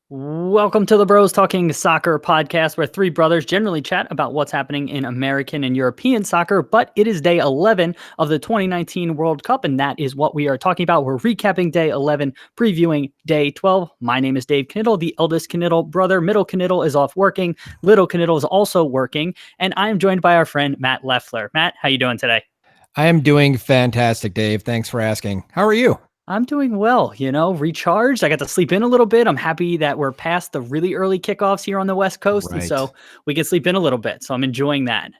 Welcome to the Bros Talking Soccer podcast, where three brothers generally chat about what's happening in American and European soccer, but it is day 11 of the 2019 World Cup, and that is what we are talking about. We're recapping day 11, previewing day 12. My name is Dave Knittel, the eldest Knittel brother. Middle Knittel is off working. Little Knittel is also working, and I am joined by our friend Matt Lefler. Matt, how you doing today? I am doing fantastic, Dave. Thanks for asking. How are you? I'm doing well, recharged. I got to sleep in a little bit. I'm happy that we're past the really early kickoffs here on the West Coast. Right. And so we can sleep in a little bit. So I'm enjoying that.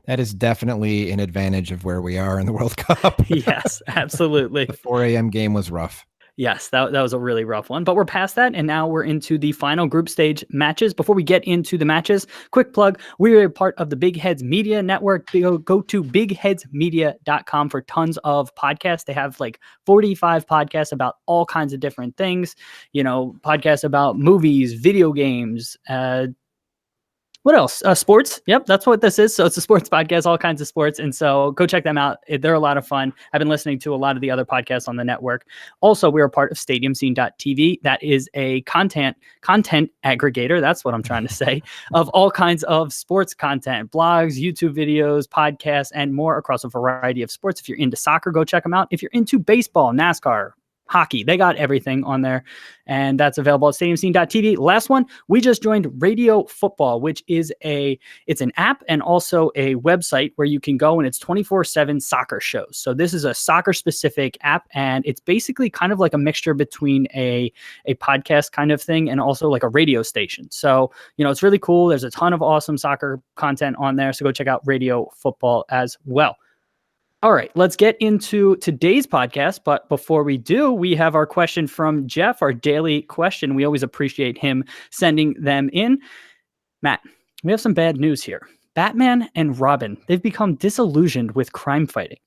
That is definitely an advantage of where we are in the World Cup. Yes, absolutely. The 4 a.m. game was rough. Yes, that was a really rough one, but we're past that, and now we're into the final group stage matches. Before we get into the matches, quick plug, we are part of the Big Heads Media Network. Go to bigheadsmedia.com for tons of podcasts. They have like 45 podcasts about all kinds of different things, podcasts about movies, video games, what else? Sports. Yep, that's what this is. So it's a sports podcast, all kinds of sports. And so go check them out. They're a lot of fun. I've been listening to a lot of the other podcasts on the network. Also, we are part of StadiumScene.tv. That is a content aggregator. That's what I'm trying to say, of all kinds of sports content, blogs, YouTube videos, podcasts, and more across a variety of sports. If you're into soccer, go check them out. If you're into baseball, NASCAR, hockey, they got everything on there, and that's available at stadiumscene.tv. Last one, we just joined Radio Football, which is it's an app and also a website where you can go and it's 24/7 soccer shows. So this is a soccer specific app, and it's basically kind of like a mixture between a podcast kind of thing and also like a radio station. So, it's really cool. There's a ton of awesome soccer content on there. So go check out Radio Football as well. All right, let's get into today's podcast. But before we do, we have our question from Jeff, our daily question. We always appreciate him sending them in. Matt, we have some bad news here. Batman and Robin, they've become disillusioned with crime fighting.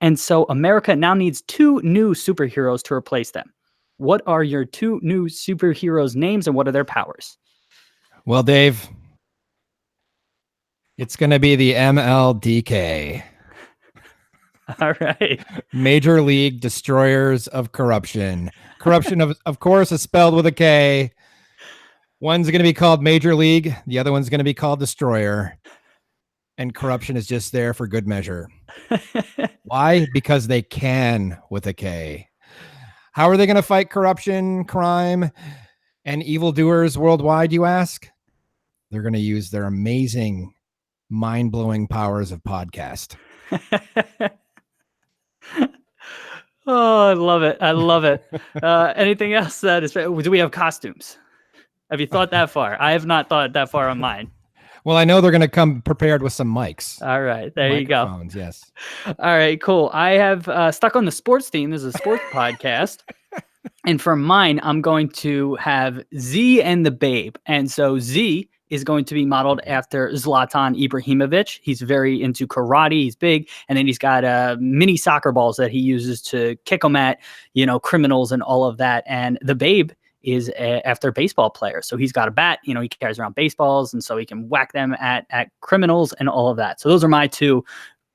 And so America now needs two new superheroes to replace them. What are your two new superheroes' names and what are their powers? Well, Dave, it's going to be the MLDK. All right. Major League Destroyers of Corruption. Corruption, of course, is spelled with a K. One's going to be called Major League. The other one's going to be called Destroyer. And corruption is just there for good measure. Why? Because they can with a K. How are they going to fight corruption, crime, and evildoers worldwide, you ask? They're going to use their amazing, mind-blowing powers of podcast. Oh, I love it. I love it. Anything else that is, do we have costumes? Have you thought that far? I have not thought that far on mine. Well, I know they're going to come prepared with some mics. All right. There you go. Yes. All right, cool. I have stuck on the sports theme. This is a sports podcast. And for mine, I'm going to have Z and the Babe. And so Z is going to be modeled after Zlatan Ibrahimovic. He's very into karate. He's big. And then he's got mini soccer balls that he uses to kick them at, criminals and all of that. And the Babe is after a baseball player. So he's got a bat, he carries around baseballs. And so he can whack them at criminals and all of that. So those are my two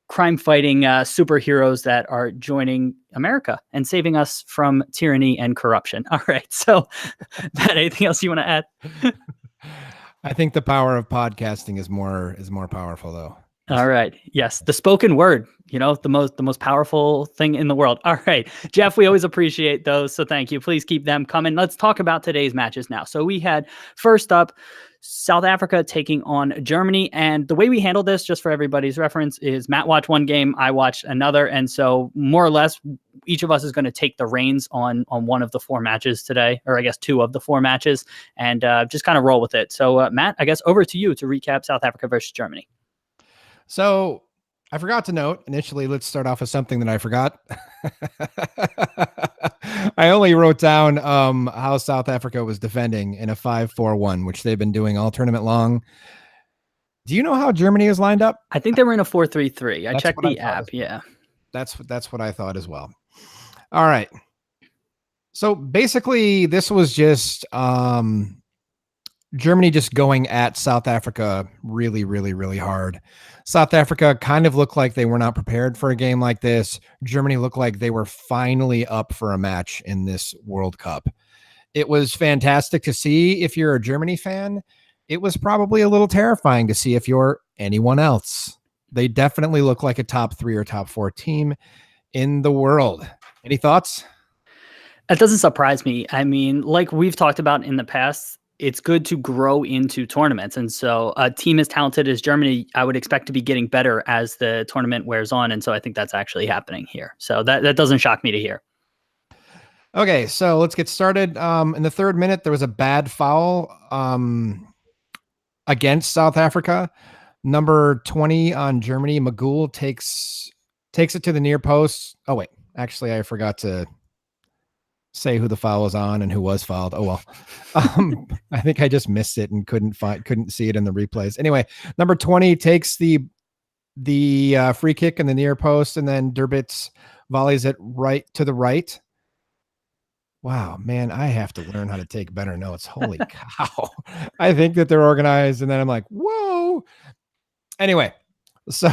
crime-fighting superheroes that are joining America and saving us from tyranny and corruption. All right. So, Matt, anything else you want to add? I think the power of podcasting is more powerful, though. All right. Yes. The spoken word, the most powerful thing in the world. All right. Jeff, we always appreciate those. So thank you. Please keep them coming. Let's talk about today's matches now. So we had first up South Africa taking on Germany. And the way we handled this, just for everybody's reference, is Matt watched one game, I watched another. And so more or less, each of us is going to take the reins on one of the four matches today, or I guess two of the four matches, and just kind of roll with it. So Matt, I guess over to you to recap South Africa versus Germany. So I forgot to note initially, let's start off with something that I forgot. I only wrote down how South Africa was defending in a 5-4-1, which they've been doing all tournament long. Do you know how Germany is lined up? I think they were in a 4-3-3. I checked the app. Yeah. That's what I thought as well. All right. So basically this was just Germany just going at South Africa really, really, really hard. South Africa kind of looked like they were not prepared for a game like this. Germany looked like they were finally up for a match in this World Cup. It was fantastic to see if you're a Germany fan. It was probably a little terrifying to see if you're anyone else. They definitely look like a top 3 or top 4 team in the world. Any thoughts? That doesn't surprise me. I mean, like we've talked about in the past, it's good to grow into tournaments. And so a team as talented as Germany, I would expect to be getting better as the tournament wears on. And so I think that's actually happening here. So that doesn't shock me to hear. Okay, so let's get started. In the 3rd minute, there was a bad foul against South Africa. Number 20 on Germany, Magul takes it to the near post. Oh, wait. Actually, I forgot to say who the foul was on and who was fouled. Oh, well. I think I just missed it and couldn't see it in the replays. Anyway, number 20 takes the free kick in the near post, and then Durbitz volleys it right to the right. Wow, man, I have to learn how to take better notes. Holy cow. I think that they're organized, and then I'm like, whoa. Anyway, so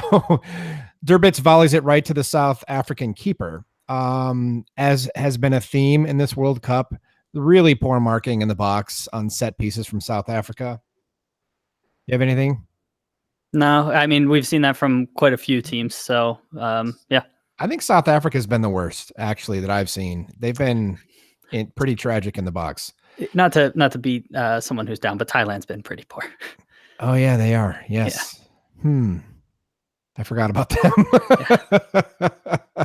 Durbitz volleys it right to the South African keeper. As has been a theme in this World Cup, really poor marking in the box on set pieces from South Africa. You have anything? No, I mean, we've seen that from quite a few teams. So, yeah. I think South Africa has been the worst, actually, that I've seen. They've been pretty tragic in the box. Not to be someone who's down, but Thailand's been pretty poor. Oh, yeah, they are. Yes. Yeah. I forgot about them. Yeah.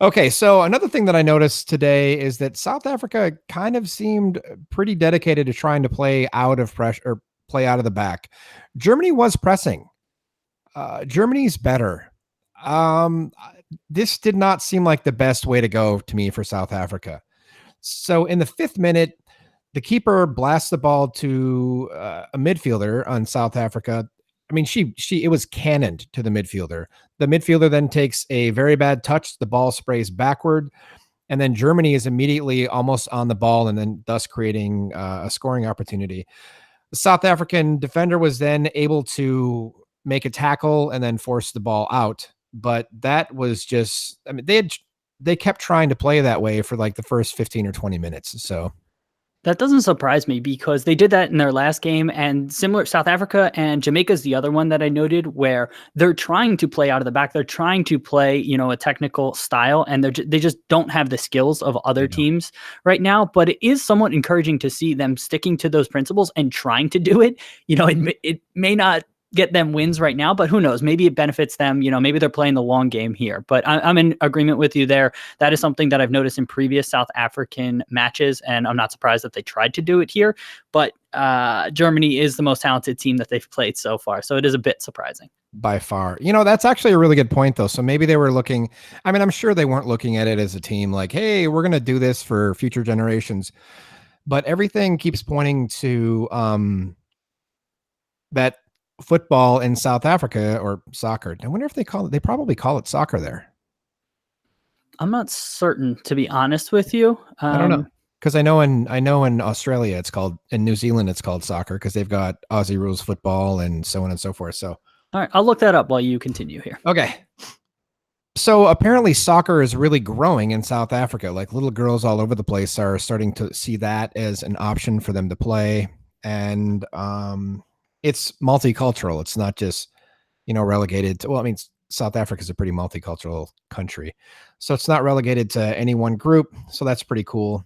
Okay, so another thing that I noticed today is that South Africa kind of seemed pretty dedicated to trying to play out of pressure or play out of the back. Germany was pressing. Germany's better. This did not seem like the best way to go to me for South Africa. So in the 5th minute, the keeper blasts the ball to a midfielder on South Africa. I mean, it was cannoned to the midfielder. The midfielder then takes a very bad touch. The ball sprays backward, and then Germany is immediately almost on the ball and then thus creating a scoring opportunity. The South African defender was then able to make a tackle and then force the ball out. But that was just, I mean, they kept trying to play that way for like the first 15 or 20 minutes. So that doesn't surprise me because they did that in their last game, and similar South Africa and Jamaica is the other one that I noted where they're trying to play out of the back. They're trying to play, a technical style, and they just don't have the skills of other teams right now. But it is somewhat encouraging to see them sticking to those principles and trying to do it. It may not get them wins right now, but who knows? Maybe it benefits them. Maybe they're playing the long game here. But I'm in agreement with you there. That is something that I've noticed in previous South African matches, and I'm not surprised that they tried to do it here. But Germany is the most talented team that they've played so far, so it is a bit surprising. By far. That's actually a really good point, though. So maybe they were looking, I mean, I'm sure they weren't looking at it as a team like, hey, we're going to do this for future generations. But everything keeps pointing to that football in South Africa, or soccer. I wonder if they probably call it soccer there. I'm not certain, to be honest with you. I don't know. Because I know in Australia it's called, in New Zealand it's called soccer because they've got Aussie rules football and so on and so forth. So all right, I'll look that up while you continue here. Okay. So apparently soccer is really growing in South Africa. Like little girls all over the place are starting to see that as an option for them to play. And it's multicultural. It's not just, relegated to, well, I mean, South Africa is a pretty multicultural country. So it's not relegated to any one group. So that's pretty cool.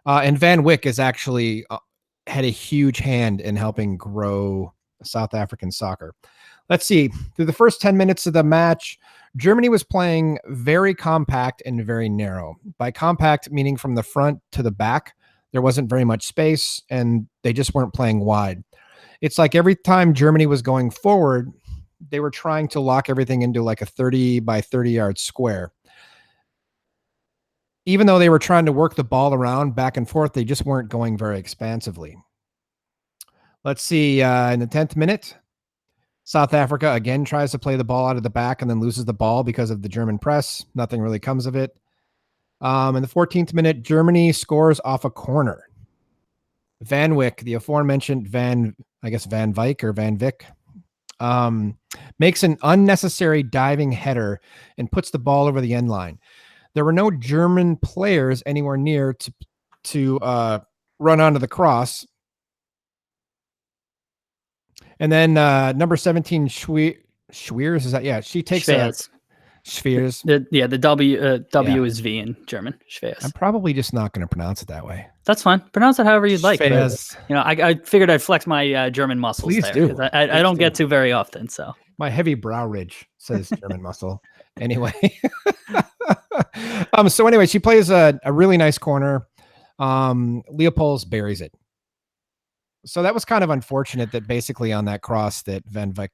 And Van Wyk is actually had a huge hand in helping grow South African soccer. Let's see. Through the first 10 minutes of the match, Germany was playing very compact and very narrow. By compact, meaning from the front to the back, there wasn't very much space and they just weren't playing wide. It's like every time Germany was going forward, they were trying to lock everything into like a 30 by 30 yard square. Even though they were trying to work the ball around back and forth, they just weren't going very expansively. Let's see. In the 10th minute, South Africa again tries to play the ball out of the back and then loses the ball because of the German press. Nothing really comes of it. In the 14th minute, Germany scores off a corner. Van Wyk, the aforementioned Van Wyk, makes an unnecessary diving header and puts the ball over the end line. There were no German players anywhere near to run onto the cross. And then number 17, Schweers, is that? Yeah, she takes Schweers. Schweers. The W is V in German. Schweers. I'm probably just not going to pronounce it that way. That's fine. Pronounce it however you'd like. But, Schweers. I figured I'd flex my German muscles Please there. do. I don't get to very often. So my heavy brow ridge says German muscle. Anyway. So anyway, she plays a really nice corner. Leopolds buries it. So that was kind of unfortunate that basically on that cross that Van Wyk,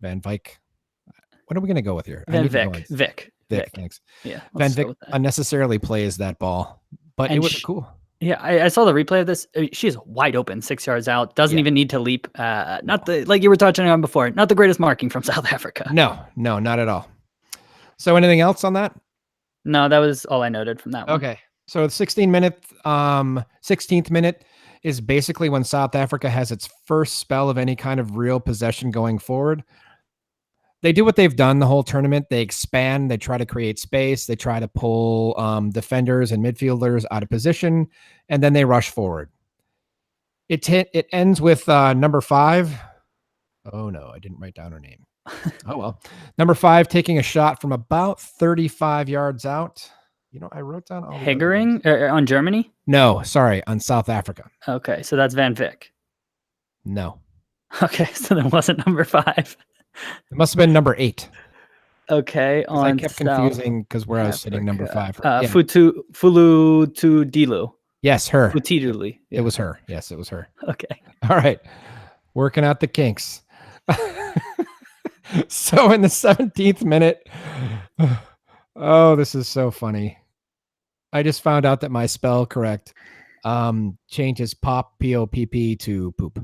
what are we going to go with here? Vic, thanks. Yeah. Van Wyk unnecessarily plays that ball, but it was cool. Yeah, I saw the replay of this. She's wide open, 6 yards out. Doesn't even need to leap. Like you were touching on before. Not the greatest marking from South Africa. No, not at all. So anything else on that? No, that was all I noted from that one. Okay. So the 16th minute is basically when South Africa has its first spell of any kind of real possession going forward. They do what they've done the whole tournament. They expand. They try to create space. They try to pull defenders and midfielders out of position, and then they rush forward. It ends with number 5. Oh, no, I didn't write down her name. Oh, well. Number 5 taking a shot from about 35 yards out. I wrote down all Heggering on Germany? No, sorry, on South Africa. Okay, so that's Van Wyk. No. Okay, so that wasn't number 5. It must have been number 8. Okay, I kept confusing because where I was sitting number 5. Fulutudilu. Yes, her. Futidulu. Yeah. It was her. Yes, it was her. Okay. All right. Working out the kinks. So in the 17th minute, oh, this is so funny. I just found out that my spell correct changes pop, P-O-P-P, to poop.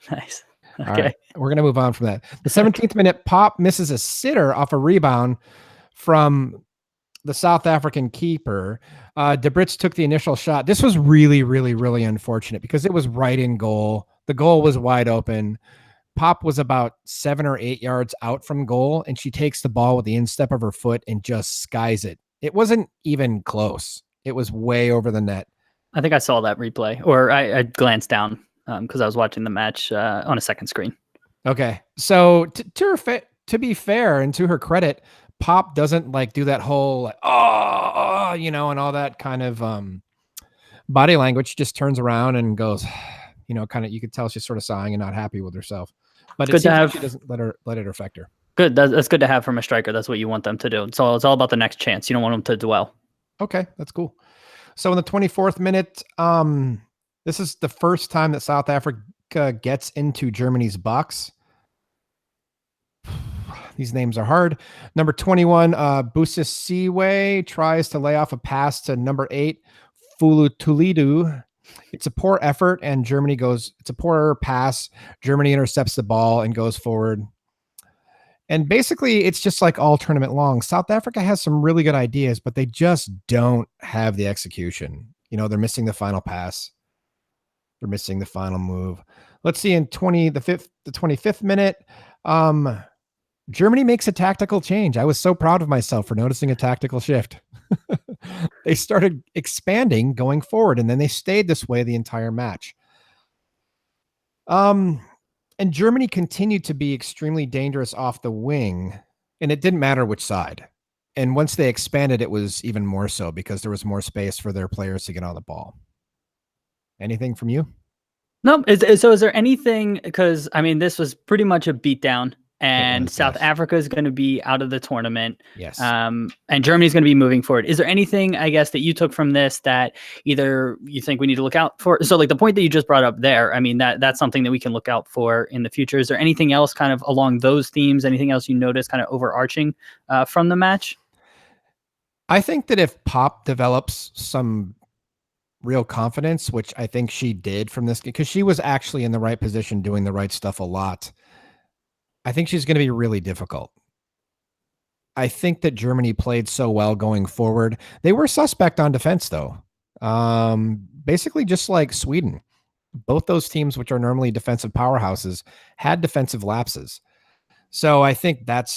Nice. Okay. All right, we're going to move on from that. The 17th minute, Pop misses a sitter off a rebound from the South African keeper. De Brits took the initial shot. This was really, really, really unfortunate because it was right in goal. The goal was wide open. Pop was about 7 or 8 yards out from goal, and she takes the ball with the instep of her foot and just skies it. It wasn't even close. It was way over the net. I think I saw that replay, or I glanced down because I was watching the match on a second screen. Okay. So to be fair and to her credit, Pop doesn't do that whole, and all that kind of body language. She just turns around and goes, kind of, you could tell she's sort of sighing and not happy with herself. But it seems like she doesn't let it affect her. Good. That's good to have from a striker. That's what you want them to do. It's all about the next chance. You don't want them to dwell. Okay, that's cool. So in the 24th minute, this is the first time that South Africa gets into Germany's box. These names are hard. Number 21, Busisiwe tries to lay off a pass to number 8, Fulutulidu. It's a poor effort, and it's a poor pass. Germany intercepts the ball and goes forward. And basically, it's just like all tournament long. South Africa has some really good ideas, but they just don't have the execution. They're missing the final pass. They're missing the final move. Let's see, in the 25th minute, Germany makes a tactical change. I was so proud of myself for noticing a tactical shift. They started expanding going forward, and then they stayed this way the entire match. And Germany continued to be extremely dangerous off the wing, and it didn't matter which side. And once they expanded, it was even more so because there was more space for their players to get on the ball. Anything from you? No. So is there anything, because this was pretty much a beatdown, and South Africa is going to be out of the tournament. Yes. And Germany's going to be moving forward. Is there anything, I guess, that you took from this that either you think we need to look out for? So the point that you just brought up there, that's something that we can look out for in the future. Is there anything else kind of along those themes? Anything else you notice kind of overarching from the match? I think that if Pop develops some real confidence, which I think she did from this, because she was actually in the right position doing the right stuff a lot, I think she's going to be really difficult. I think that Germany played so well going forward. They were suspect on defense, though. Basically, just like Sweden. Both those teams, which are normally defensive powerhouses, had defensive lapses. So I think they're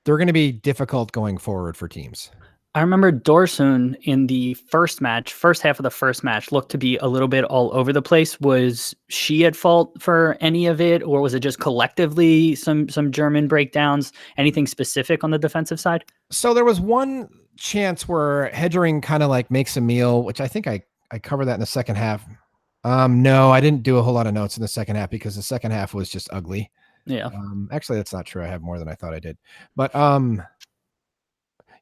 going to be difficult going forward for teams. I remember Dorsun in the first match, first half of the first match, looked to be a little bit all over the place. Was she at fault for any of it, or was it just collectively some German breakdowns? Anything specific on the defensive side? So there was one chance where Hedgering kind of like makes a meal, which I think I covered that in the second half. No, I didn't do a whole lot of notes in the second half because the second half was just ugly. Yeah. Actually, that's not true. I have more than I thought I did. But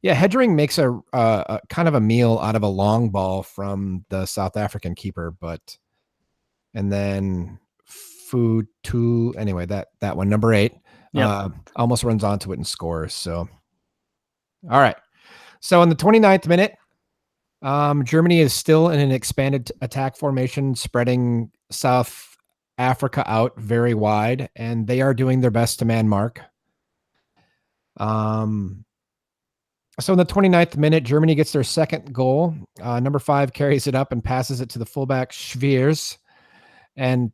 yeah, Hedgering makes a kind of a meal out of a long ball from the South African keeper, and then food to anyway that one number 8 Yep. almost runs onto it and scores. So all right. So in the 29th minute, Germany is still in an expanded attack formation, spreading South Africa out very wide, and they are doing their best to man mark. So in the 29th minute, Germany gets their second goal. Number 5 carries it up and passes it to the fullback Schwiers, and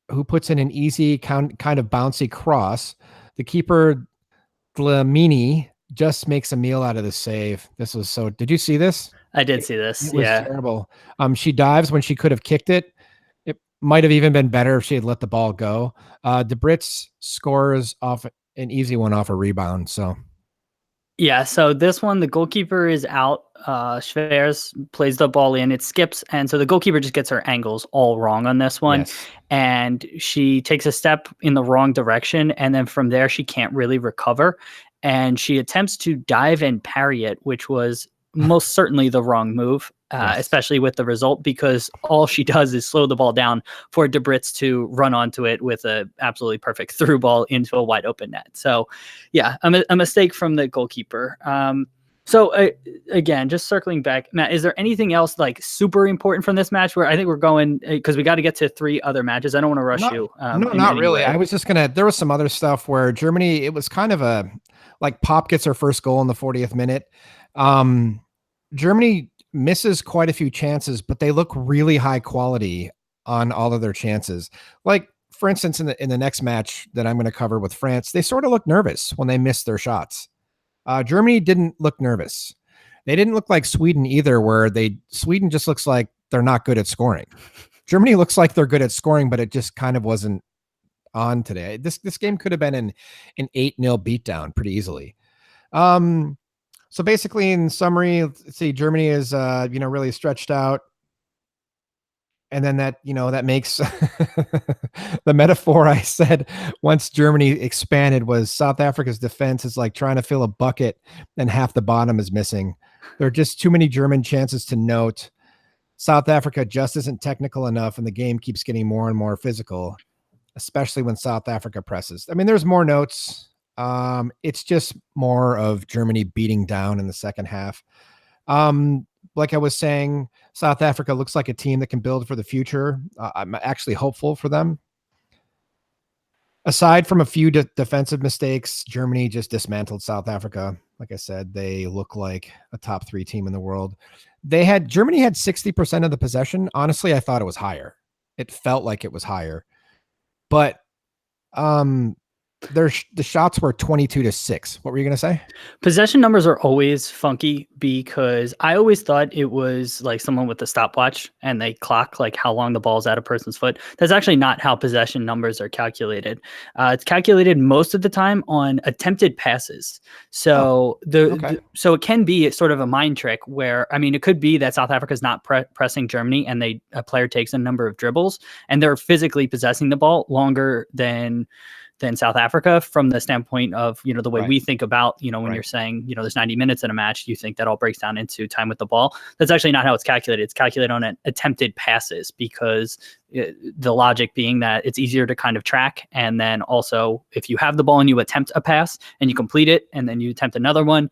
who puts in an easy kind of bouncy cross. The keeper Dlamini just makes a meal out of the save. This was so. Did you see this? I did see this. It was Yeah. terrible. She dives when she could have kicked it. It might have even been better if she had let the ball go. De Brits scores off an easy one off a rebound. So Yeah, so this one, the goalkeeper is out. Schweers plays the ball in, it skips, and so the goalkeeper just gets her angles all wrong on this one. yes. And she takes a step in the wrong direction, and then from there she can't really recover. And she attempts to dive and parry it, which was most certainly the wrong move, Yes. especially with the result, because all she does is slow the ball down for De Brits to run onto it with a absolutely perfect through ball into a wide open net. So, yeah, a mistake from the goalkeeper. So again, just circling back, Matt, is there anything else like super important from this match where I think we're going, because we got to get to 3 other matches. I don't want to rush you. No, not really. I was just there was some other stuff where Germany, it was kind of like Pop gets her first goal in the 40th minute. Germany misses quite a few chances, but they look really high quality on all of their chances. Like, for instance, in the next match that I'm going to cover with France, they sort of look nervous when they miss their shots. Germany didn't look nervous. They didn't look like Sweden either, where Sweden just looks like they're not good at scoring. Germany looks like they're good at scoring, but it just kind of wasn't on today. This game could have been an 8-0 beatdown pretty easily. So basically, in summary, let's see, Germany is really stretched out. And then that makes the metaphor I said once Germany expanded was South Africa's defense is like trying to fill a bucket and half the bottom is missing. There are just too many German chances to note. South Africa just isn't technical enough, and the game keeps getting more and more physical, especially when South Africa presses. I mean, there's more notes. It's just more of Germany beating down in the second half. Like I was saying, South Africa looks like a team that can build for the future. I'm actually hopeful for them. Aside from a few defensive mistakes, Germany just dismantled South Africa. Like I said, they look like a top 3 team in the world. Germany had 60% of the possession. Honestly, I thought it was higher. It felt like it was higher, but the shots were 22-6. What were you going to say? Possession numbers are always funky because I always thought it was like someone with a stopwatch and they clock like how long the ball's at a person's foot. That's actually not how possession numbers are calculated. It's calculated most of the time on attempted passes. So so it can be sort of a mind trick where, I mean, it could be that South Africa's not pressing Germany and a player takes a number of dribbles and they're physically possessing the ball longer than South Africa from the standpoint of, the way we think about, when you're saying, there's 90 minutes in a match, you think that all breaks down into time with the ball. That's actually not how it's calculated. It's calculated on attempted passes because the logic being that it's easier to kind of track. And then also if you have the ball and you attempt a pass and you complete it and then you attempt another one,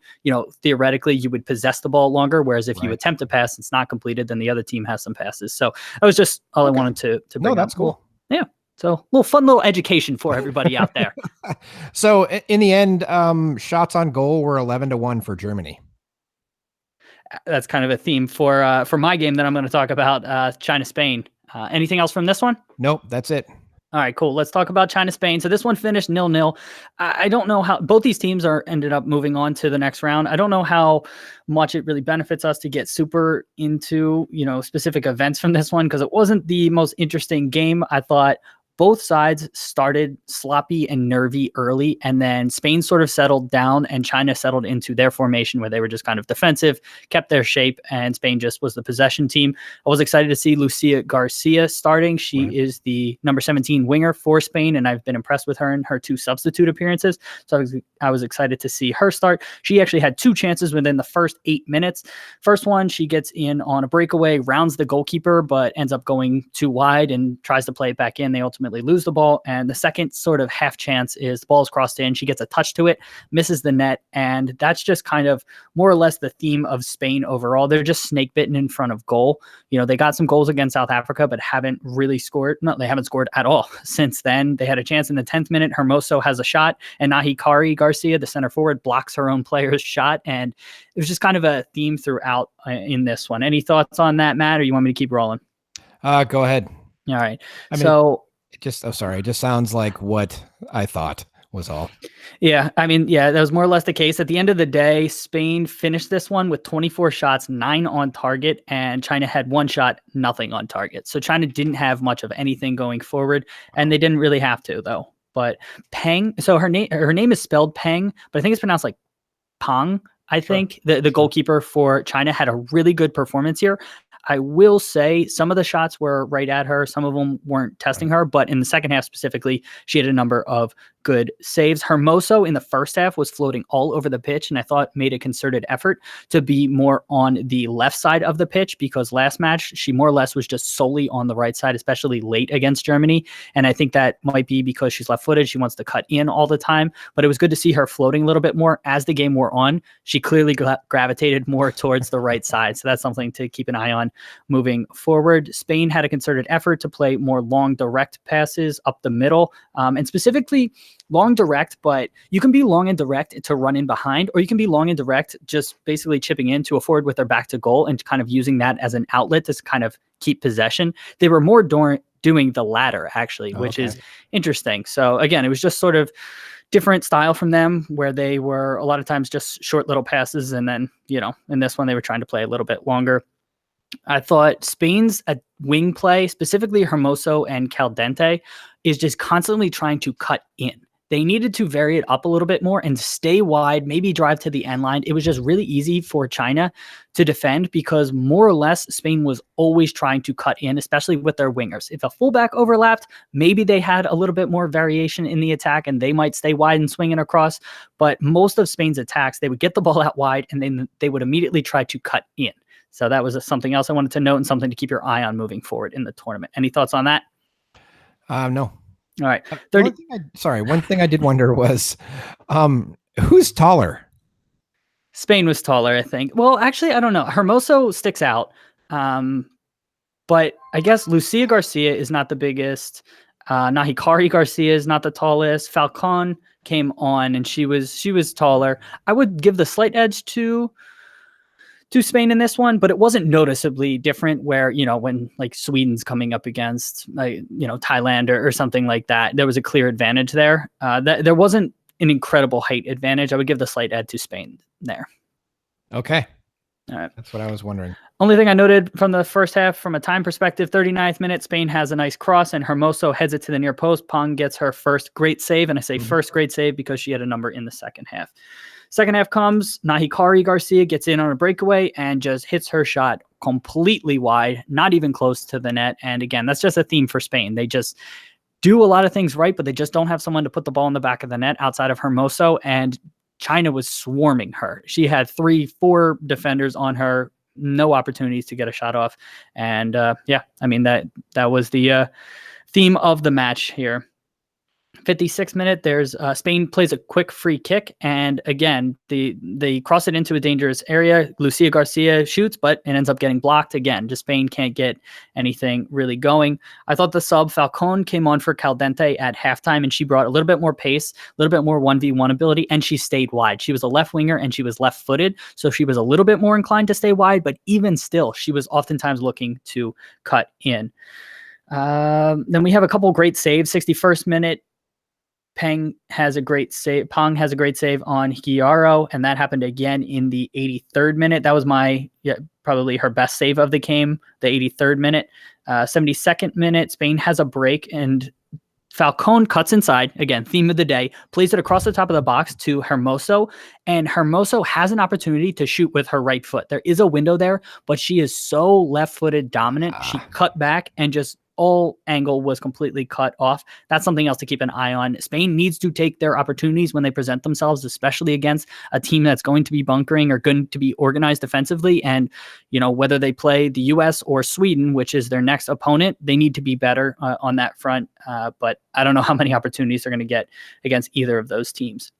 theoretically you would possess the ball longer. Whereas if you attempt a pass, and it's not completed, then the other team has some passes. So that was just all I wanted to bring up. That's cool. Yeah. So fun little education for everybody out there. So in the end, shots on goal were 11-1 for Germany. That's kind of a theme for my game that I'm going to talk about, China-Spain. Anything else from this one? Nope, that's it. All right, cool. Let's talk about China-Spain. So this one finished 0-0. I don't know how both these teams ended up moving on to the next round. I don't know how much it really benefits us to get super into, specific events from this one because it wasn't the most interesting game. I thought both sides started sloppy and nervy early, and then Spain sort of settled down and China settled into their formation where they were just kind of defensive, kept their shape, and Spain just was the possession team. I was excited to see Lucia Garcia starting. She is the number 17 winger for Spain, and I've been impressed with her in her 2 substitute appearances. So I was excited to see her start. She actually had 2 chances within the first 8 minutes. First one, she gets in on a breakaway, rounds the goalkeeper, but ends up going too wide and tries to play it back in. They ultimately lose the ball. And the second sort of half chance is the ball's crossed in. She gets a touch to it, misses the net. And that's just kind of more or less the theme of Spain overall. They're just snake bitten in front of goal. They got some goals against South Africa, but haven't really scored. No, they haven't scored at all since then. They had a chance in the 10th minute. Hermoso has a shot, and Nahikari Garcia, the center forward, blocks her own player's shot. And it was just kind of a theme throughout in this one. Any thoughts on that, Matt, or you want me to keep rolling? Go ahead. All right. It just sounds like what I thought was all. Yeah, that was more or less the case. At the end of the day, Spain finished this one with 24 shots, 9 on target, and China had 1 shot, nothing on target. So China didn't have much of anything going forward, and they didn't really have to, though. But Peng, so her name is spelled Peng, but I think it's pronounced like Pang. I think the goalkeeper for China had a really good performance here. I will say some of the shots were right at her. Some of them weren't testing her, but in the second half specifically, she had a number of good saves. Hermoso in the first half was floating all over the pitch, and I thought made a concerted effort to be more on the left side of the pitch because last match, she more or less was just solely on the right side, especially late against Germany. And I think that might be because she's left-footed. She wants to cut in all the time, but it was good to see her floating a little bit more as the game wore on. She clearly gravitated more towards the right side. So that's something to keep an eye on moving forward. Spain had a concerted effort to play more long direct passes up the middle, and specifically long direct, but you can be long and direct to run in behind, or you can be long and direct just basically chipping in to a forward with their back to goal and kind of using that as an outlet to kind of keep possession. They were more doing the latter, actually, which is interesting. So again, it was just sort of different style from them where they were a lot of times just short little passes. And then, in this one, they were trying to play a little bit longer. I thought Spain's wing play, specifically Hermoso and Caldente, is just constantly trying to cut in. They needed to vary it up a little bit more and stay wide, maybe drive to the end line. It was just really easy for China to defend because more or less Spain was always trying to cut in, especially with their wingers. If a fullback overlapped, maybe they had a little bit more variation in the attack and they might stay wide and swing it across. But most of Spain's attacks, they would get the ball out wide and then they would immediately try to cut in. So that was something else I wanted to note and something to keep your eye on moving forward in the tournament. Any thoughts on that? No. All right. One thing I did wonder was, who's taller? Spain was taller, I think. Well, actually, I don't know. Hermoso sticks out. But I guess Lucia Garcia is not the biggest. Nahikari Garcia is not the tallest. Falcon came on and she was taller. I would give the slight edge to Spain in this one, but it wasn't noticeably different where, when like Sweden's coming up against Thailand or something like that, there was a clear advantage there. There wasn't an incredible height advantage. I would give the slight edge to Spain there. Okay. All right. That's what I was wondering. Only thing I noted from the first half, from a time perspective, 39th minute, Spain has a nice cross and Hermoso heads it to the near post. Pang gets her first great save. And I say first great save because she had a number in the second half. Second half comes, Nahikari Garcia gets in on a breakaway and just hits her shot completely wide, not even close to the net. And again, that's just a theme for Spain. They just do a lot of things right, but they just don't have someone to put the ball in the back of the net outside of Hermoso. And China was swarming her. She had 3-4 defenders on her, no opportunities to get a shot off. And that was the theme of the match here. 56th minute, there's Spain plays a quick free kick, and again they cross it into a dangerous area. Lucia Garcia shoots, but it ends up getting blocked again. Just Spain can't get anything really going. I thought the sub Falcon came on for Caldente at halftime, and she brought a little bit more pace, a little bit more 1v1 ability, and she stayed wide. She was a left winger and she was left-footed, so she was a little bit more inclined to stay wide, but even still, she was oftentimes looking to cut in. Then we have a couple great saves. 61st minute, Pong has a great save on Higuero, and that happened again in the 83rd minute. That was probably her best save of the game, the 83rd minute. 72nd minute, Spain has a break, and Falcone cuts inside, again, theme of the day, plays it across the top of the box to Hermoso, and Hermoso has an opportunity to shoot with her right foot. There is a window there, but she is so left-footed dominant. She cut back and just all angle was completely cut off. That's something else to keep an eye on. Spain needs to take their opportunities when they present themselves, especially against a team that's going to be bunkering or going to be organized defensively. And, whether they play the US or Sweden, which is their next opponent, they need to be better on that front. But I don't know how many opportunities they're going to get against either of those teams.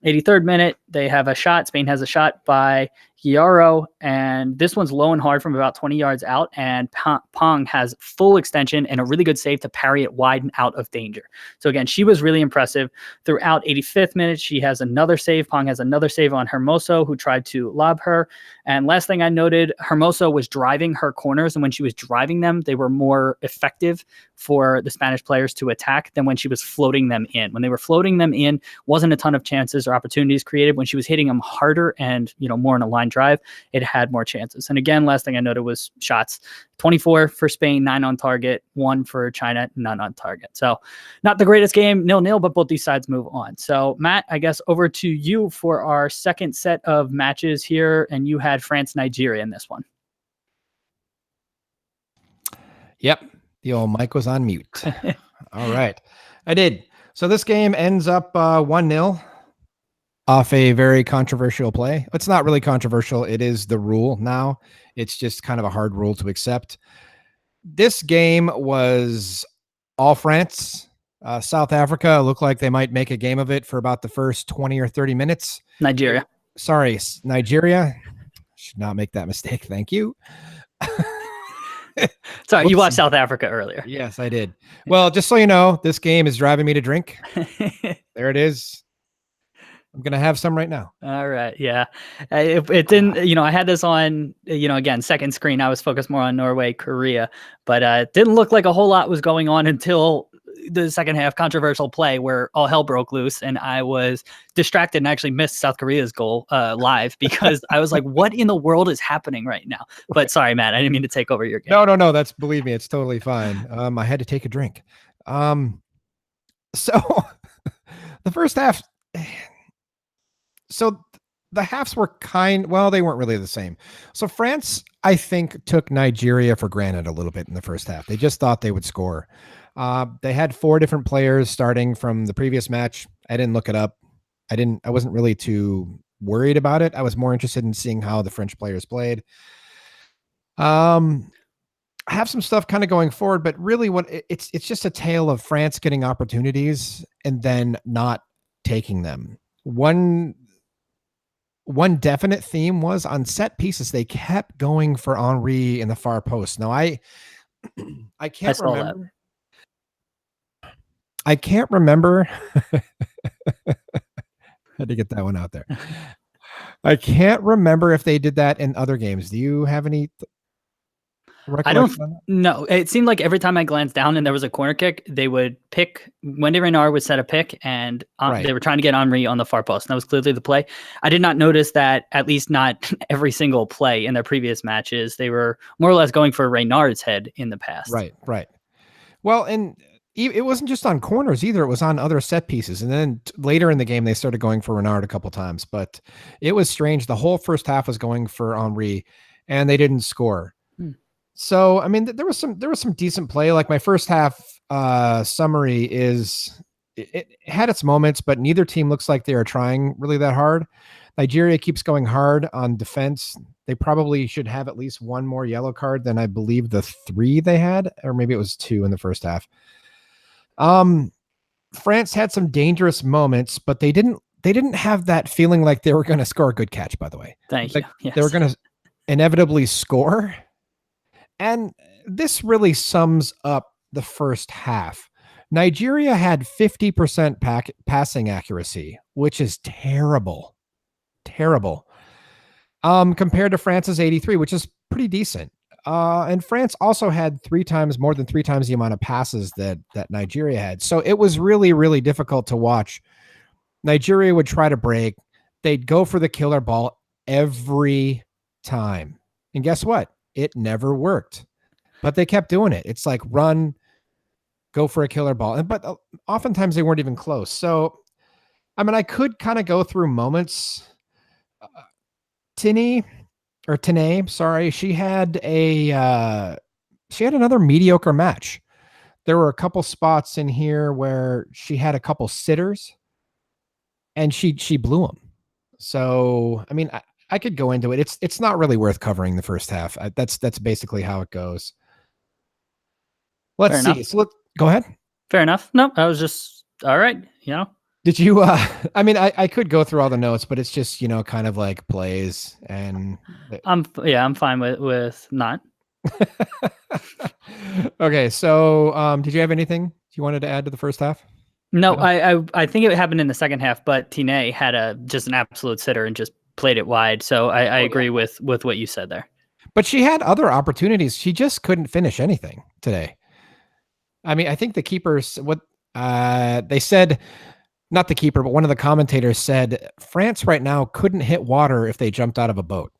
83rd minute, they have a shot. Spain has a shot by Higuero, and this one's low and hard from about 20 yards out, and Pong has full extension and a really good save to parry it wide and out of danger. So again, she was really impressive. Throughout 85th minute, she has another save. Pong has another save on Hermoso, who tried to lob her. And last thing I noted, Hermoso was driving her corners, and when she was driving them, they were more effective for the Spanish players to attack than when she was floating them in. When they were floating them in, wasn't a ton of chances or opportunities created. When she was hitting them harder and more in a line drive, it had more chances. And again, last thing I noted was shots. 24 for Spain, 9 on target, 1 for China, none on target. So not the greatest game, 0-0, but both these sides move on. So Matt, I guess over to you for our second set of matches here, and you had France-Nigeria in this one. Yep. The old mic was on mute. All right. I did. So this game ends up 1-0 off a very controversial play. It's not really controversial. It is the rule now. It's just kind of a hard rule to accept. This game was all France. South Africa looked like they might make a game of it for about the first 20 or 30 minutes. Nigeria. Nigeria. Should not make that mistake. Thank you. Sorry, you watched South Africa earlier. Yes, I did. Well, just so you know, this game is driving me to drink. There it is. I'm going to have some right now. All right. Yeah. It didn't, I had this on, again, second screen. I was focused more on Norway, Korea, but it didn't look like a whole lot was going on until the second half controversial play where all hell broke loose, and I was distracted and actually missed South Korea's goal live because I was like, what in the world is happening right now? But sorry, Matt, I didn't mean to take over your game. No. Believe me, it's totally fine. I had to take a drink. So the first half, so the halves were they weren't really the same. So France, I think, took Nigeria for granted a little bit in the first half. They just thought they would score. They had 4 different players starting from the previous match. I didn't look it up. I wasn't really too worried about it. I was more interested in seeing how the French players played. I have some stuff kind of going forward, but really it's just a tale of France getting opportunities and then not taking them. One definite theme was on set pieces. They kept going for Henry in the far post. Now I can't remember. I can't remember. Had to get that one out there. I can't remember if they did that in other games. Do you have any recollection on that? No. It seemed like every time I glanced down and there was a corner kick, they would pick, Wendy Renard would set a pick, and they were trying to get Henry on the far post. And that was clearly the play. I did not notice that, at least not every single play in their previous matches. They were more or less going for Renard's head in the past. Right. Well, and it wasn't just on corners either. It was on other set pieces. And then later in the game, they started going for Renard a couple times, but it was strange. The whole first half was going for Henry and they didn't score. So, I mean, there was some decent play. Like my first half summary is it had its moments, but neither team looks like they are trying really that hard. Nigeria keeps going hard on defense. They probably should have at least one more yellow card than I believe the 3 they had, or maybe it was 2 in the first half. France had some dangerous moments, but they didn't have that feeling like they were going to score a good catch, by the way. Thank you. Yes. They were going to inevitably score. And this really sums up the first half. Nigeria had 50% passing accuracy, which is terrible. Compared to France's 83, which is pretty decent. And France also had more than three times the amount of passes that Nigeria had. So it was really, really difficult to watch. Nigeria would try to break. They'd go for the killer ball every time. And guess what? It never worked. But they kept doing it. It's like run, go for a killer ball. But oftentimes they weren't even close. So, I mean, I could kind of go through moments. Tine, sorry, she had another mediocre match. There were a couple spots in here where she had a couple sitters and she blew them. So, I mean, I could go into it. It's not really worth covering the first half. That's basically how it goes. Let's see. So go ahead. Fair enough. No, I was just all right. Did you? I mean, I could go through all the notes, but it's just kind of like plays and. I'm fine with not. Okay, so did you have anything you wanted to add to the first half? No, I think it happened in the second half, but Tine had just an absolute sitter and just played it wide. So I agree with what you said there. But she had other opportunities. She just couldn't finish anything today. I mean, I think the keepers, they said, not the keeper, but one of the commentators said, France right now couldn't hit water if they jumped out of a boat.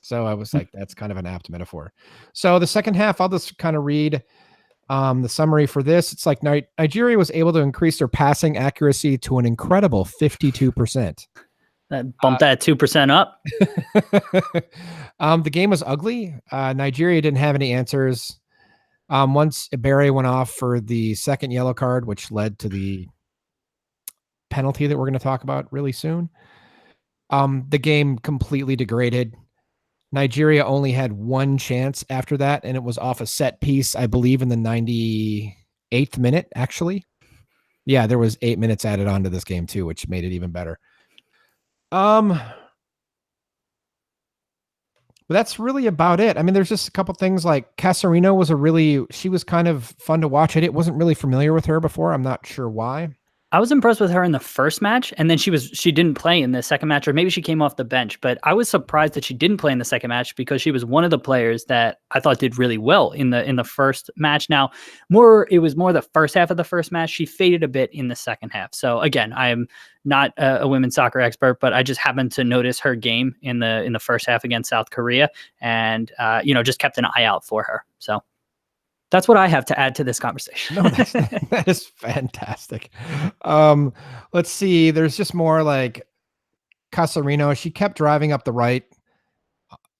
So I was like, that's kind of an apt metaphor. So the second half, I'll just kind of read the summary for this. It's like Nigeria was able to increase their passing accuracy to an incredible 52%. That bumped that 2% up. The game was ugly. Nigeria didn't have any answers. Once Iberi went off for the second yellow card, which led to the penalty that we're going to talk about really soon, the game completely degraded. Nigeria only had one chance after that, and it was off a set piece, I believe, in the 98th minute, actually. Yeah, there was 8 minutes added on to this game, too, which made it even better. But that's really about it. I mean, there's just a couple things like Casarino she was kind of fun to watch. I wasn't really familiar with her before. I'm not sure why. I was impressed with her in the first match, and then she didn't play in the second match, or maybe she came off the bench, but I was surprised that she didn't play in the second match because she was one of the players that I thought did really well in the first match. Now, it was more the first half of the first match. She faded a bit in the second half. So again, I am not a women's soccer expert, but I just happened to notice her game in the first half against South Korea, and just kept an eye out for her. So that's what I have to add to this conversation. No, that is fantastic. Let's see. There's just more like Casarino. She kept driving up the right.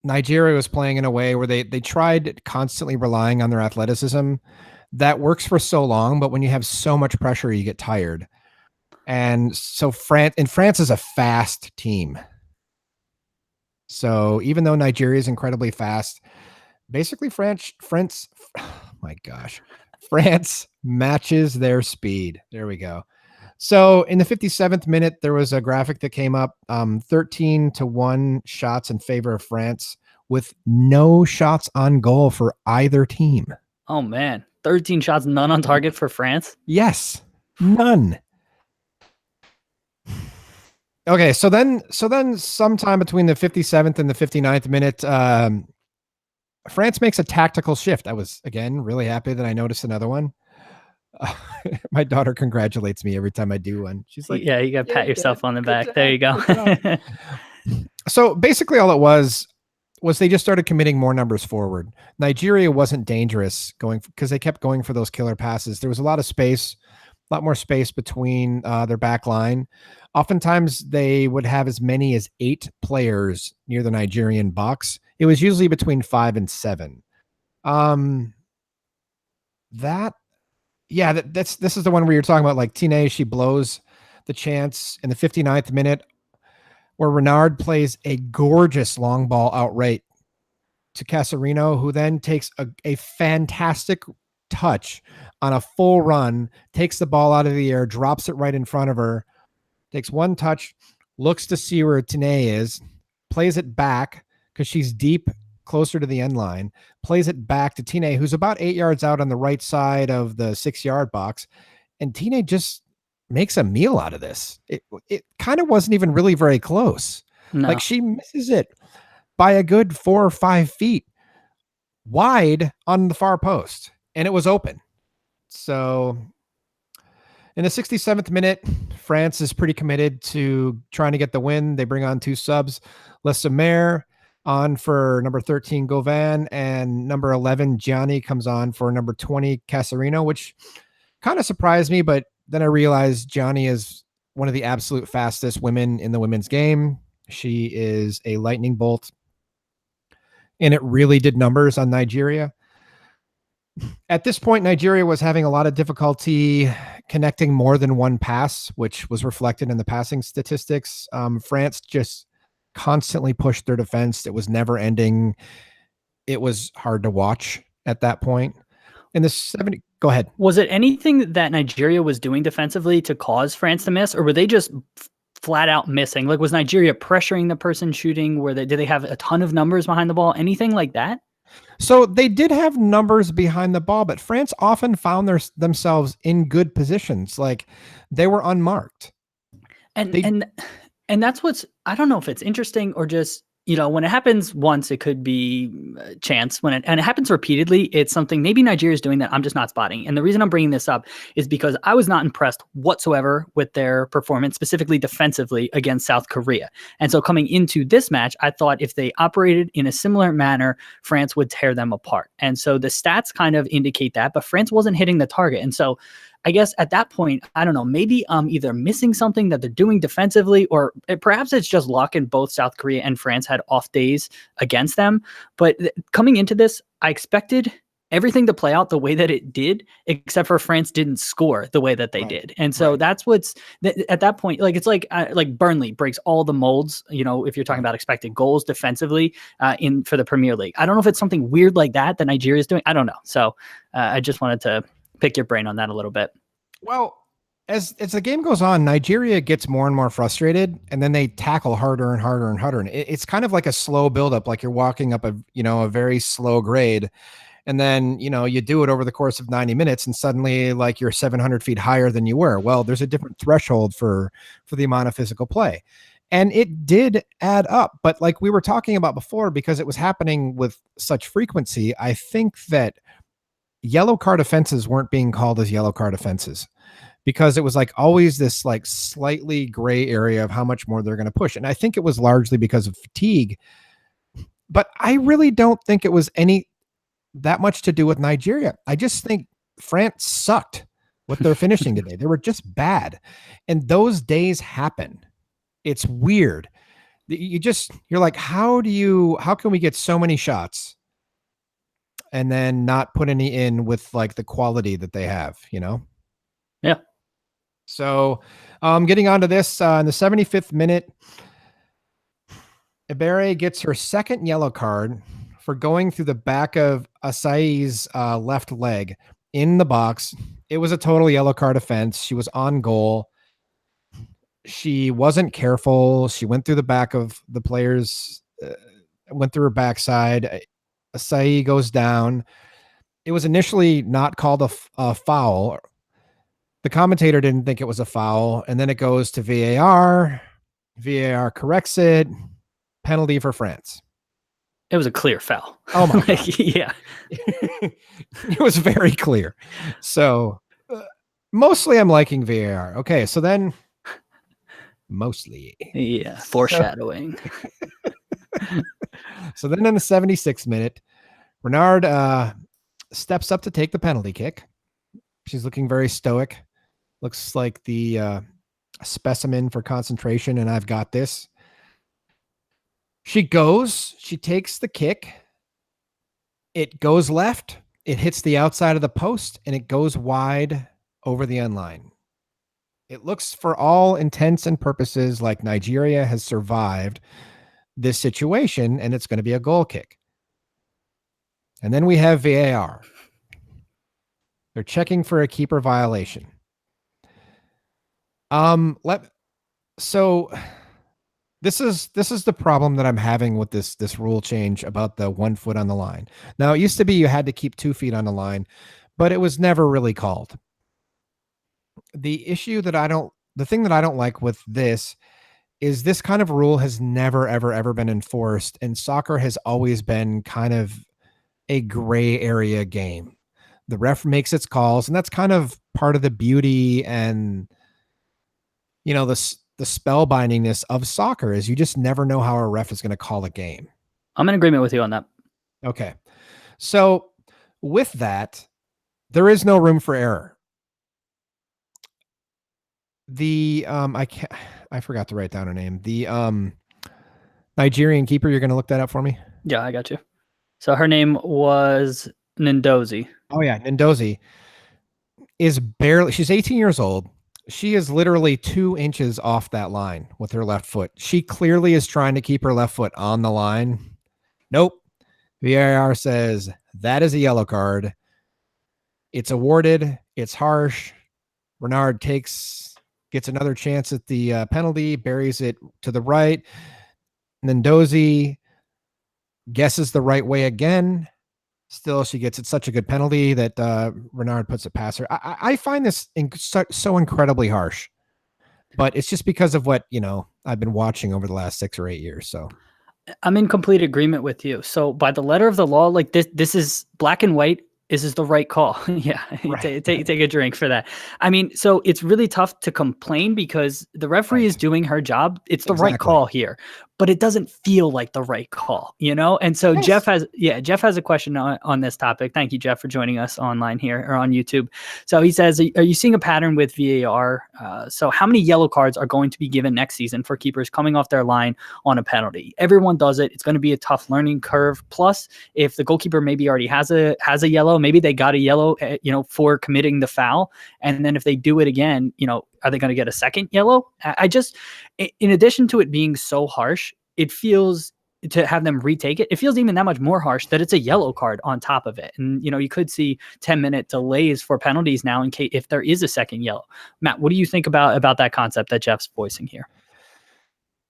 Nigeria was playing in a way where they tried constantly relying on their athleticism. That works for so long, but when you have so much pressure, you get tired. And so France is a fast team. So even though Nigeria is incredibly fast, basically France matches their speed. There we go. So in the 57th minute, there was a graphic that came up, 13-1 shots in favor of France with no shots on goal for either team. Oh man, 13 shots, none on target for France? Yes, none. Okay, so then sometime between the 57th and the 59th minute, France makes a tactical shift. I was, again, really happy that I noticed another one. My daughter congratulates me every time I do one. She's like, yeah, you got to pat yourself on the back. There you go. So basically all it was they just started committing more numbers forward. Nigeria wasn't dangerous because they kept going for those killer passes. There was a lot more space between their back line. Oftentimes they would have as many as 8 players near the Nigerian box. It was usually between 5 and 7. This is the one where you're talking about, like Tine, she blows the chance in the 59th minute where Renard plays a gorgeous long ball outright to Casarino, who then takes a fantastic touch on a full run, takes the ball out of the air, drops it right in front of her, takes one touch, looks to see where Tine is, plays it back because she's deep, closer to the end line, plays it back to Tine, who's about 8 yards out on the right side of the 6-yard box. And Tine just makes a meal out of this. It kind of wasn't even really very close. No. Like, she misses it by a good 4 or 5 feet. wide on the far post, and it was open. So in the 67th minute, France is pretty committed to trying to get the win. They bring on 2 subs, Lesemere on for number 13 Govan, and number 11 Gianni comes on for number 20 Casarino, which kind of surprised me, but then I realized Gianni is one of the absolute fastest women in the women's game. She is a lightning bolt, and it really did numbers on Nigeria. At this point, Nigeria was having a lot of difficulty connecting more than one pass, which was reflected in the passing statistics. France just constantly pushed their defense. It was never ending. It was hard to watch at that point. In the 70, go ahead. Was it anything that Nigeria was doing defensively to cause France to miss, or were they just flat out missing? Like, was Nigeria pressuring the person shooting? Did they have a ton of numbers behind the ball? Anything like that? So they did have numbers behind the ball, but France often found themselves in good positions. Like, they were unmarked. And that's I don't know if it's interesting or just, when it happens once, it could be chance. And it happens repeatedly, it's something maybe Nigeria is doing that I'm just not spotting. And the reason I'm bringing this up is because I was not impressed whatsoever with their performance, specifically defensively against South Korea. And so coming into this match, I thought if they operated in a similar manner, France would tear them apart. And so the stats kind of indicate that, but France wasn't hitting the target. And so I guess at that point, I don't know, maybe I'm either missing something that they're doing defensively, or perhaps it's just luck and both South Korea and France had off days against them. But coming into this, I expected everything to play out the way that it did, except for France didn't score the way that they did. And so that's at that point, like, it's like Burnley breaks all the molds, if you're talking about expected goals defensively for the Premier League. I don't know if it's something weird like that Nigeria is doing. I don't know. So I just wanted to pick your brain on that a little bit. Well, as the game goes on, Nigeria gets more and more frustrated, and then they tackle harder and harder and harder. And it's kind of like a slow buildup, like you're walking up a very slow grade. And then, you do it over the course of 90 minutes, and suddenly, like, you're 700 feet higher than you were. Well, there's a different threshold for the amount of physical play. And it did add up. But like we were talking about before, because it was happening with such frequency, I think that yellow card offenses weren't being called as yellow card offenses, because it was like always this like slightly gray area of how much more they're going to push. And I think it was largely because of fatigue, but I really don't think it was that much to do with Nigeria. I just think France sucked with their finishing today. They were just bad. And those days happen. It's weird. You're like, how can we get so many shots and then not put any in with like the quality that they have, Yeah. So getting onto this, in the 75th minute, Ibere gets her second yellow card for going through the back of Asai's left leg in the box. It was a total yellow card offense. She was on goal. She wasn't careful. She went through the back of the players, went through her backside. Asai goes down. It was initially not called a foul. The commentator didn't think it was a foul, and then it goes to VAR. VAR corrects it. Penalty for France. It was a clear foul. Oh my God. Yeah. It was very clear. So mostly I'm liking VAR. Okay, so then mostly. Yeah, foreshadowing. So then in the 76th minute, Renard steps up to take the penalty kick. She's looking very stoic. Looks like the specimen for concentration, and I've got this. She takes the kick. It goes left. It hits the outside of the post, and it goes wide over the end line. It looks, for all intents and purposes, like Nigeria has survived this situation, and it's going to be a goal kick. And then we have VAR. They're checking for a keeper violation. So this is the problem that I'm having with this rule change about the 1 foot on the line. Now, it used to be you had to keep 2 feet on the line, but it was never really called. The thing that I don't like with this is this kind of rule has never, ever, ever been enforced. And soccer has always been kind of a gray area game. The ref makes its calls, and that's kind of part of the beauty and the spellbindingness of soccer is you just never know how a ref is going to call a game. I'm in agreement with you on that. Okay. So with that, there is no room for error. I forgot to write down her name. The Nigerian keeper, you're going to look that up for me? Yeah, I got you. So her name was Ndozi. Oh yeah, Ndozi she's 18 years old. She is literally 2 inches off that line with her left foot. She clearly is trying to keep her left foot on the line. Nope. VAR says that is a yellow card. It's awarded. It's harsh. Renard gets another chance at the penalty, buries it to the right. Ndozi guesses the right way again. Still, she gets it such a good penalty that Renard puts it past her. I find this so incredibly harsh, but it's just because of what I've been watching over the last 6 or 8 years. So I'm in complete agreement with you. So by the letter of the law, like this is black and white. This is the right call. Yeah, right. take a drink for that. I mean, so it's really tough to complain because the referee is doing her job. It's the right call here, but it doesn't feel like the right call, And so yes. Jeff has a question on this topic. Thank you, Jeff, for joining us online here or on YouTube. So he says, are you seeing a pattern with VAR? So how many yellow cards are going to be given next season for keepers coming off their line on a penalty? Everyone does it. It's going to be a tough learning curve. Plus, if the goalkeeper maybe already has a yellow, maybe they got a yellow, for committing the foul. And then if they do it again, are they going to get a second yellow? I just, in addition to it being so harsh, it feels to have them retake it. It feels even that much more harsh that it's a yellow card on top of it. And, you could see 10-minute delays for penalties now in case if there is a second yellow. Matt, what do you think about that concept that Jeff's voicing here?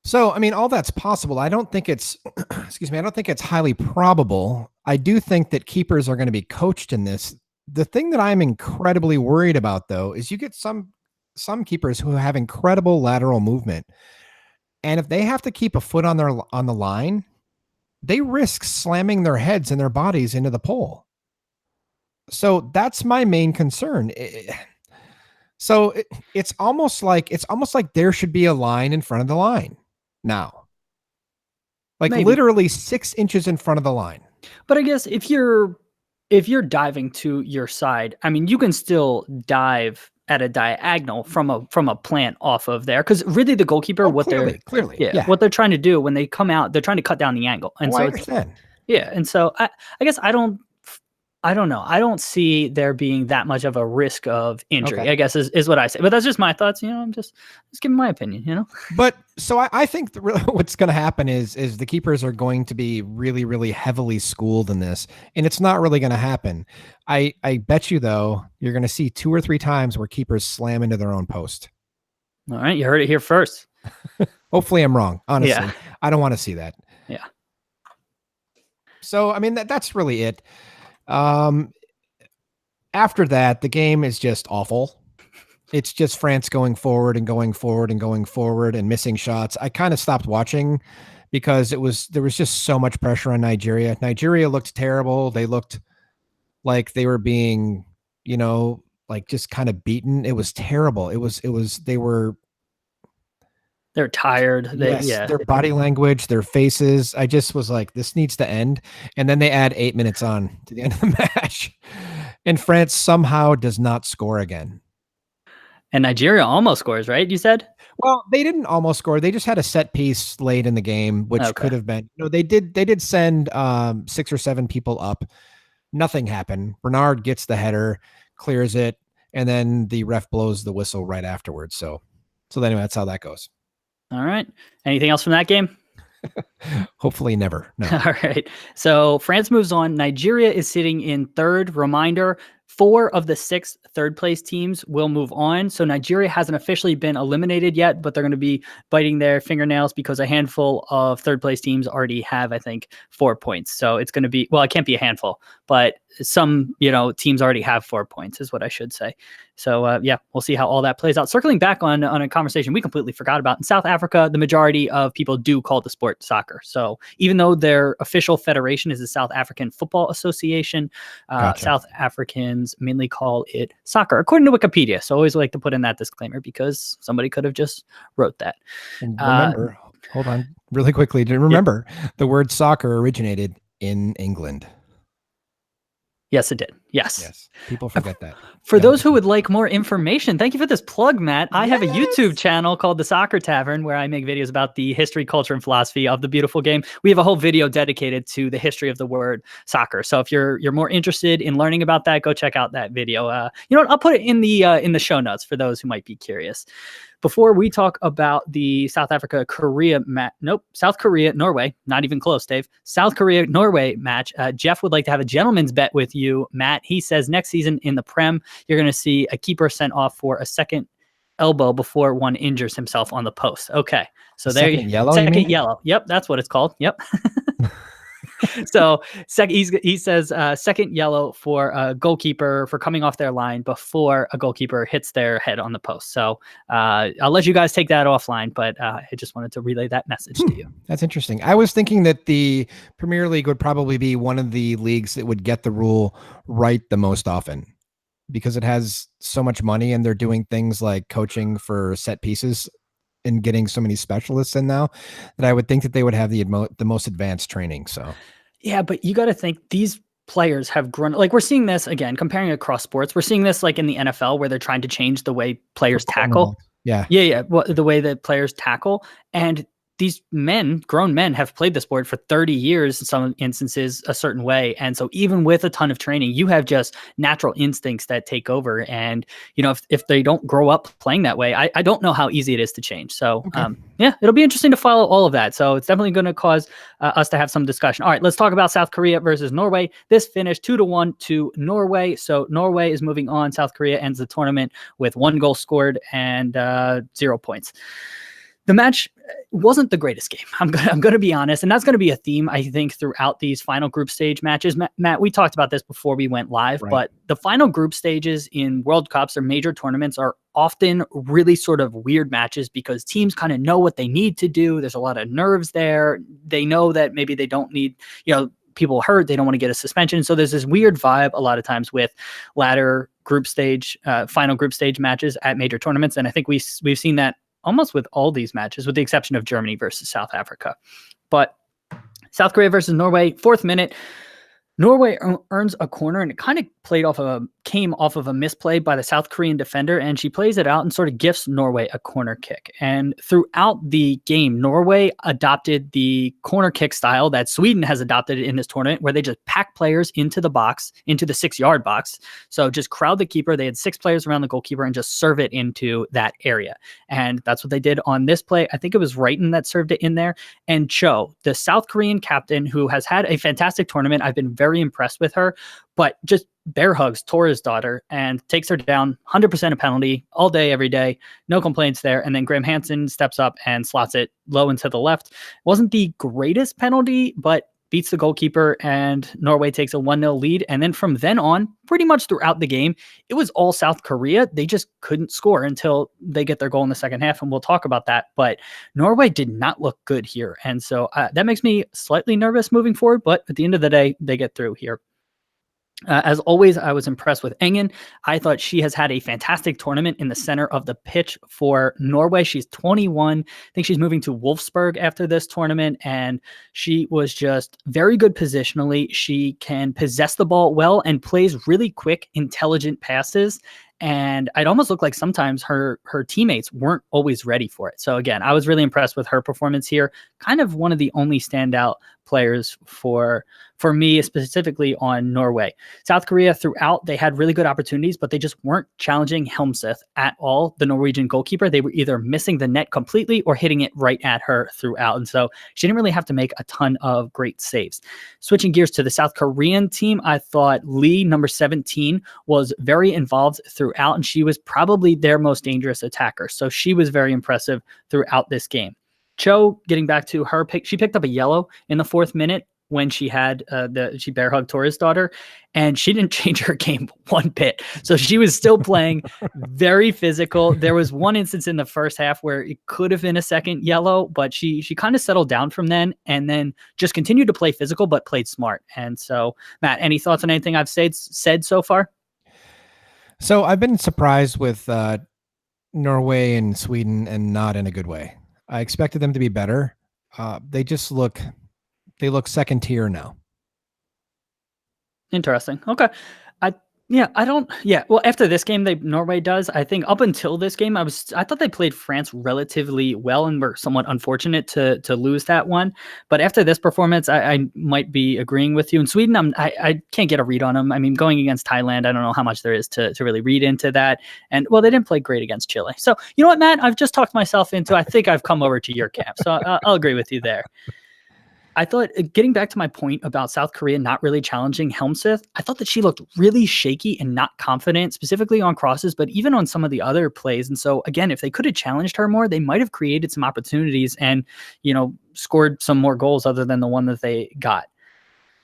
So, I mean, all that's possible. I don't think it's, I don't think it's highly probable. I do think that keepers are going to be coached in this. The thing that I'm incredibly worried about, though, is you get some keepers who have incredible lateral movement. And if they have to keep a foot on the line, they risk slamming their heads and their bodies into the pole. So that's my main concern. It's almost like there should be a line in front of the line now. Like maybe. Literally 6 inches in front of the line. But I guess if you're diving to your side, I mean, you can still dive at a diagonal from a plant off of there, because really the goalkeeper, what they're trying to do when they come out, they're trying to cut down the angle, and so I understand. Yeah, and so I guess I don't know. I don't see there being that much of a risk of injury. Okay. I guess is what I say, but that's just my thoughts. I'm just giving my opinion. But so I think what's going to happen is the keepers are going to be really, really heavily schooled in this, and it's not really going to happen. I bet you though you're going to see 2 or 3 times where keepers slam into their own post. All right, you heard it here first. Hopefully, I'm wrong. Honestly, I don't want to see that. Yeah. So I mean that's really it. After that, the game is just awful. It's just France going forward and going forward and going forward and missing shots. I kind of stopped watching because there was just so much pressure on Nigeria. Nigeria looked terrible. They looked like they were being, like just kind of beaten. It was terrible. They're tired. Their body language, their faces. I just was like, this needs to end. And then they add 8 minutes on to the end of the match. And France somehow does not score again. And Nigeria almost scores, right? You said? Well, they didn't almost score. They just had a set piece late in the game, which could have been, they did send 6 or 7 people up. Nothing happened. Bernard gets the header, clears it, and then the ref blows the whistle right afterwards. So anyway, that's how that goes. All right. Anything else from that game? Hopefully never. No. All right. So France moves on. Nigeria is sitting in third. Reminder, 4 of the 6 third-place teams will move on. So Nigeria hasn't officially been eliminated yet, but they're going to be biting their fingernails because a handful of third-place teams already have, I think, 4 points. So it's going to be, well, it can't be a handful, but some, teams already have 4 points is what I should say. So, yeah, we'll see how all that plays out. Circling back on a conversation we completely forgot about. In South Africa, the majority of people do call the sport soccer. So even though their official federation is the South African Football Association, Gotcha. South Africans mainly call it soccer, according to Wikipedia. So I always like to put in that disclaimer because somebody could have just wrote that. And remember, hold on really quickly. Remember, the word soccer originated in England. Yes, it did. Yes. People forget that. For those who would like more information, thank you for this plug, Matt. I have a YouTube channel called The Soccer Tavern where I make videos about the history, culture, and philosophy of the beautiful game. We have a whole video dedicated to the history of the word soccer. So if you're more interested in learning about that, go check out that video. You know what? I'll put it in the show notes for those who might be curious. Before we talk about the South Korea, Norway, not even close, Dave. South Korea, Norway match. Jeff would like to have a gentleman's bet with you, Matt. He says next season in the Prem, you're going to see a keeper sent off for a second elbow before one injures himself on the post. Okay. So there you go. Second yellow. Yep. That's what it's called. Yep. So he says second yellow for a goalkeeper for coming off their line before a goalkeeper hits their head on the post. So I'll let you guys take that offline, but I just wanted to relay that message to you. That's interesting. I was thinking that the Premier League would probably be one of the leagues that would get the rule right the most often because it has so much money and they're doing things like coaching for set pieces and getting so many specialists in now that I would think that they would have the most advanced training. So, yeah, but you got to think these players have grown. Like we're seeing this again, comparing across sports. We're seeing this like in the NFL where they're trying to change the way players tackle. Yeah. Well, the way that players tackle, and these grown men have played the sport for 30 years in some instances a certain way. And so even with a ton of training, you have just natural instincts that take over. And, if they don't grow up playing that way, I don't know how easy it is to change. So, yeah, it'll be interesting to follow all of that. So it's definitely going to cause us to have some discussion. All right, let's talk about South Korea versus Norway. This finished 2-1 to Norway. So Norway is moving on. South Korea ends the tournament with 1 goal scored and 0 points. The match wasn't the greatest game. I'm going to be honest. And that's going to be a theme, I think, throughout these final group stage matches. Matt, we talked about this before we went live, but the final group stages in World Cups or major tournaments are often really sort of weird matches because teams kind of know what they need to do. There's a lot of nerves there. They know that maybe they don't need, people hurt. They don't want to get a suspension. So there's this weird vibe a lot of times with latter group stage, final group stage matches at major tournaments. And I think we've seen that almost with all these matches, with the exception of Germany versus South Africa. But South Korea versus Norway, 4th minute. Norway earns a corner, and it kind of came off of a misplay by the South Korean defender, and she plays it out and sort of gifts Norway a corner kick. And throughout the game, Norway adopted the corner kick style that Sweden has adopted in this tournament, where they just pack players into the box, into the 6-yard box. So just crowd the keeper. They had 6 players around the goalkeeper and just serve it into that area. And that's what they did on this play. I think it was Wrighton that served it in there. And Cho, the South Korean captain, who has had a fantastic tournament. I've been very impressed with her, but just bear hugs Torres' daughter and takes her down 100% a penalty all day, every day. No complaints there. And then Graham Hansen steps up and slots it low and to the left. Wasn't the greatest penalty, but beats the goalkeeper, and Norway takes a 1-0 lead. And then from then on, pretty much throughout the game, it was all South Korea. They just couldn't score until they get their goal in the second half, and we'll talk about that. But Norway did not look good here. And so that makes me slightly nervous moving forward, but at the end of the day, they get through here. As always, I was impressed with Engen. I thought she has had a fantastic tournament in the center of the pitch for Norway. She's 21. I think she's moving to Wolfsburg after this tournament, and she was just very good positionally. She can possess the ball well and plays really quick, intelligent passes. And it almost looked like sometimes her teammates weren't always ready for it. So again, I was really impressed with her performance here. Kind of one of the only standout players for me, specifically on Norway. South Korea throughout, they had really good opportunities, but they just weren't challenging Helmseth at all, the Norwegian goalkeeper. They were either missing the net completely or hitting it right at her throughout. And so she didn't really have to make a ton of great saves. Switching gears to the South Korean team, I thought Lee, number 17, was very involved throughout, and she was probably their most dangerous attacker. So she was very impressive throughout this game. Cho, getting back to her pick, she picked up a yellow in the 4th minute when she had she bear hugged Torres' daughter, and she didn't change her game one bit. So she was still playing very physical. There was one instance in the first half where it could have been a second yellow, but she kind of settled down from then and then just continued to play physical, but played smart. And so, Matt, any thoughts on anything I've said so far? So I've been surprised with Norway and Sweden, and not in a good way. I expected them to be better. They look second tier now. Interesting. Okay. Well, after this game, Norway does. I think up until this game, I thought they played France relatively well and were somewhat unfortunate to lose that one. But after this performance, I might be agreeing with you. In Sweden, I can't get a read on them. I mean, going against Thailand, I don't know how much there is to really read into that. And well, they didn't play great against Chile. So you know what, Matt? I've just talked myself into. I think I've come over to your camp. So I'll agree with you there. I thought, getting back to my point about South Korea not really challenging Helmseth, I thought that she looked really shaky and not confident, specifically on crosses, but even on some of the other plays. And so, again, if they could have challenged her more, they might have created some opportunities and, scored some more goals other than the one that they got.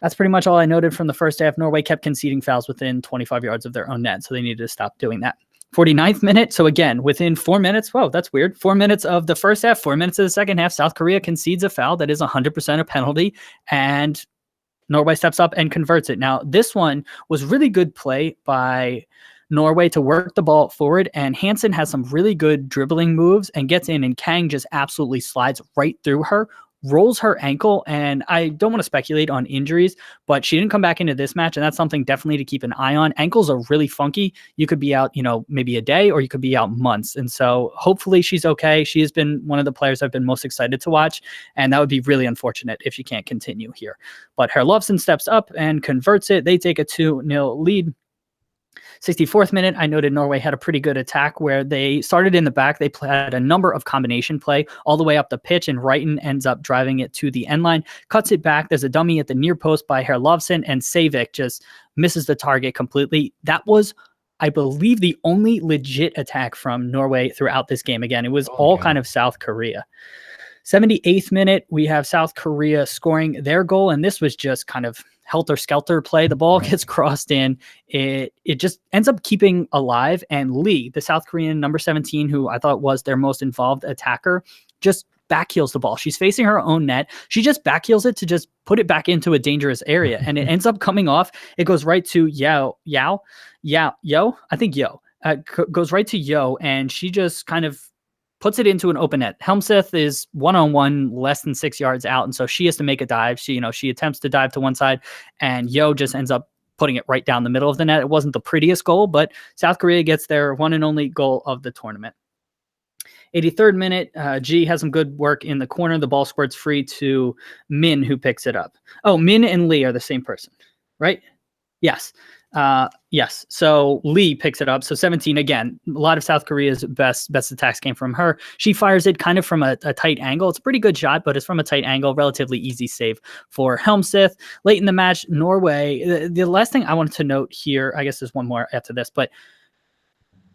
That's pretty much all I noted from the first half. Norway kept conceding fouls within 25 yards of their own net, so they needed to stop doing that. 49th minute. So again, within 4 minutes, whoa, that's weird. 4 minutes of the first half, 4 minutes of the second half, South Korea concedes a foul that is 100% a penalty, and Norway steps up and converts it. Now, this one was really good play by Norway to work the ball forward, and Hansen has some really good dribbling moves and gets in, and Kang just absolutely slides right through her, rolls her ankle, and I don't want to speculate on injuries, but she didn't come back into this match, and that's something definitely to keep an eye on. Ankles are really funky. You could be out, maybe a day, or you could be out months, and so hopefully she's okay. She has been one of the players I've been most excited to watch, and that would be really unfortunate if she can't continue here. But Herlovsen steps up and converts it. They take a 2-0 lead. 64th minute, I noted Norway had a pretty good attack where they started in the back. They had a number of combination play all the way up the pitch, and Reiten ends up driving it to the end line, cuts it back. There's a dummy at the near post by Herlovsen, and Savik just misses the target completely. That was, I believe, the only legit attack from Norway throughout this game. Again, it was all kind of South Korea. 78th minute, we have South Korea scoring their goal, and this was just kind of helter-skelter play. The ball gets crossed in. It just ends up keeping alive, and Lee, the South Korean number 17, who I thought was their most involved attacker, just backheels the ball. She's facing her own net. She just backheels it to just put it back into a dangerous area, and it ends up coming off. It goes right to Yo. I think Yo. Goes right to Yo, and she just kind of puts it into an open net. Helmseth is one-on-one less than 6 yards out, and so she has to make a dive. She attempts to dive to one side, and Yo just ends up putting it right down the middle of the net. It wasn't the prettiest goal, but South Korea gets their one and only goal of the tournament. 83rd minute, G has some good work in the corner. The ball squirts free to Min, who picks it up. Oh, Min and Lee are the same person, right? Yes. Yes. So Lee picks it up. So 17, again, a lot of South Korea's best attacks came from her. She fires it kind of from a tight angle. It's a pretty good shot, but it's from a tight angle. Relatively easy save for Helmseth. Late in the match, Norway, the last thing I wanted to note here, I guess there's one more after this, but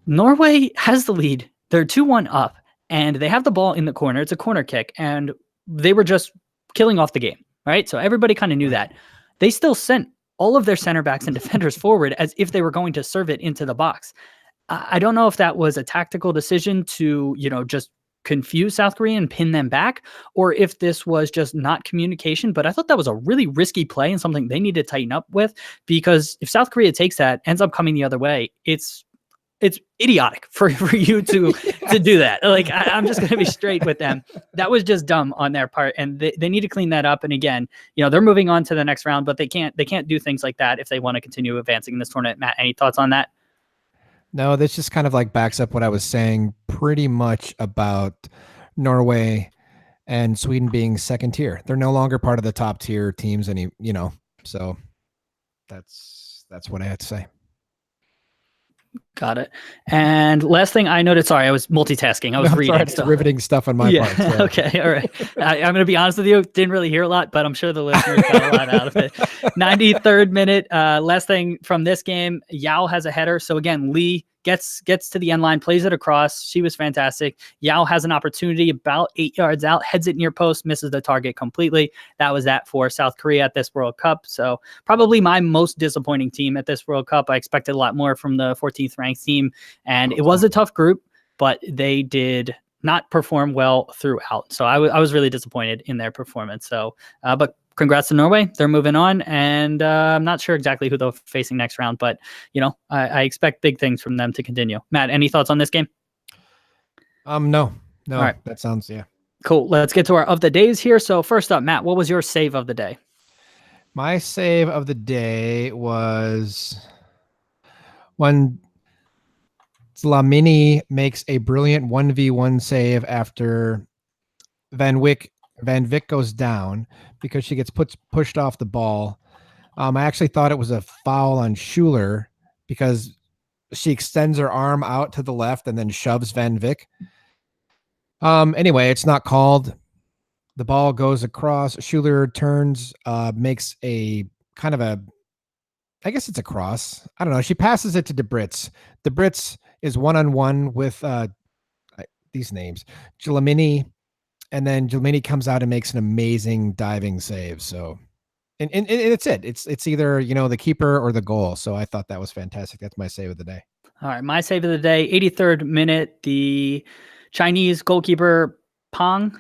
Norway has the lead. They're 2-1 up, and they have the ball in the corner. It's a corner kick, and they were just killing off the game, right? So everybody kind of knew that. They still sent all of their center backs and defenders forward as if they were going to serve it into the box. I don't know if that was a tactical decision to, just confuse South Korea and pin them back, or if this was just not communication. But I thought that was a really risky play and something they need to tighten up with, because if South Korea takes that, ends up coming the other way, it's idiotic for you to do that. Like, I'm just going to be straight with them. That was just dumb on their part, and they need to clean that up. And again, they're moving on to the next round, but they can't do things like that if they want to continue advancing in this tournament. Matt, any thoughts on that? No, this just kind of like backs up what I was saying pretty much about Norway and Sweden being second tier. They're no longer part of the top tier teams so that's what I had to say. Got it. And last thing I noted, sorry, I was multitasking. I was I'm sorry, reading. it's riveting stuff on my part. Yeah. So. Okay. All right. I'm going to be honest with you. Didn't really hear a lot, but I'm sure the listeners got a lot out of it. 93rd minute. Last thing from this game, Yao has a header. So again, Lee gets to the end line, plays it across. She was fantastic. Yao has an opportunity about 8 yards out, heads it near post, misses the target completely. That was that for South Korea at this World Cup. So probably my most disappointing team at this World Cup. I expected a lot more from the 14th ranked team, and it was a tough group, but they did not perform well throughout. So I was really disappointed in their performance. So, but congrats to Norway. They're moving on, and I'm not sure exactly who they're facing next round, but I expect big things from them to continue. Matt, any thoughts on this game? No. All right. That sounds, yeah. Cool. Let's get to our of the days here. So first up, Matt, what was your save of the day? My save of the day was when Dlamini makes a brilliant 1v1 save after Van Vick goes down because she gets pushed off the ball. I actually thought it was a foul on Schuler because she extends her arm out to the left and then shoves Van Vick. Anyway, it's not called. The ball goes across. Schuler turns, makes a kind of a, I guess it's a cross. I don't know. She passes it to Debritz. Debritz is one-on-one with these names, Dlamini, and then Dlamini comes out and makes an amazing diving save. So, and it's it. It's either the keeper or the goal. So I thought that was fantastic. That's my save of the day. All right, my save of the day, 83rd minute, the Chinese goalkeeper Pang,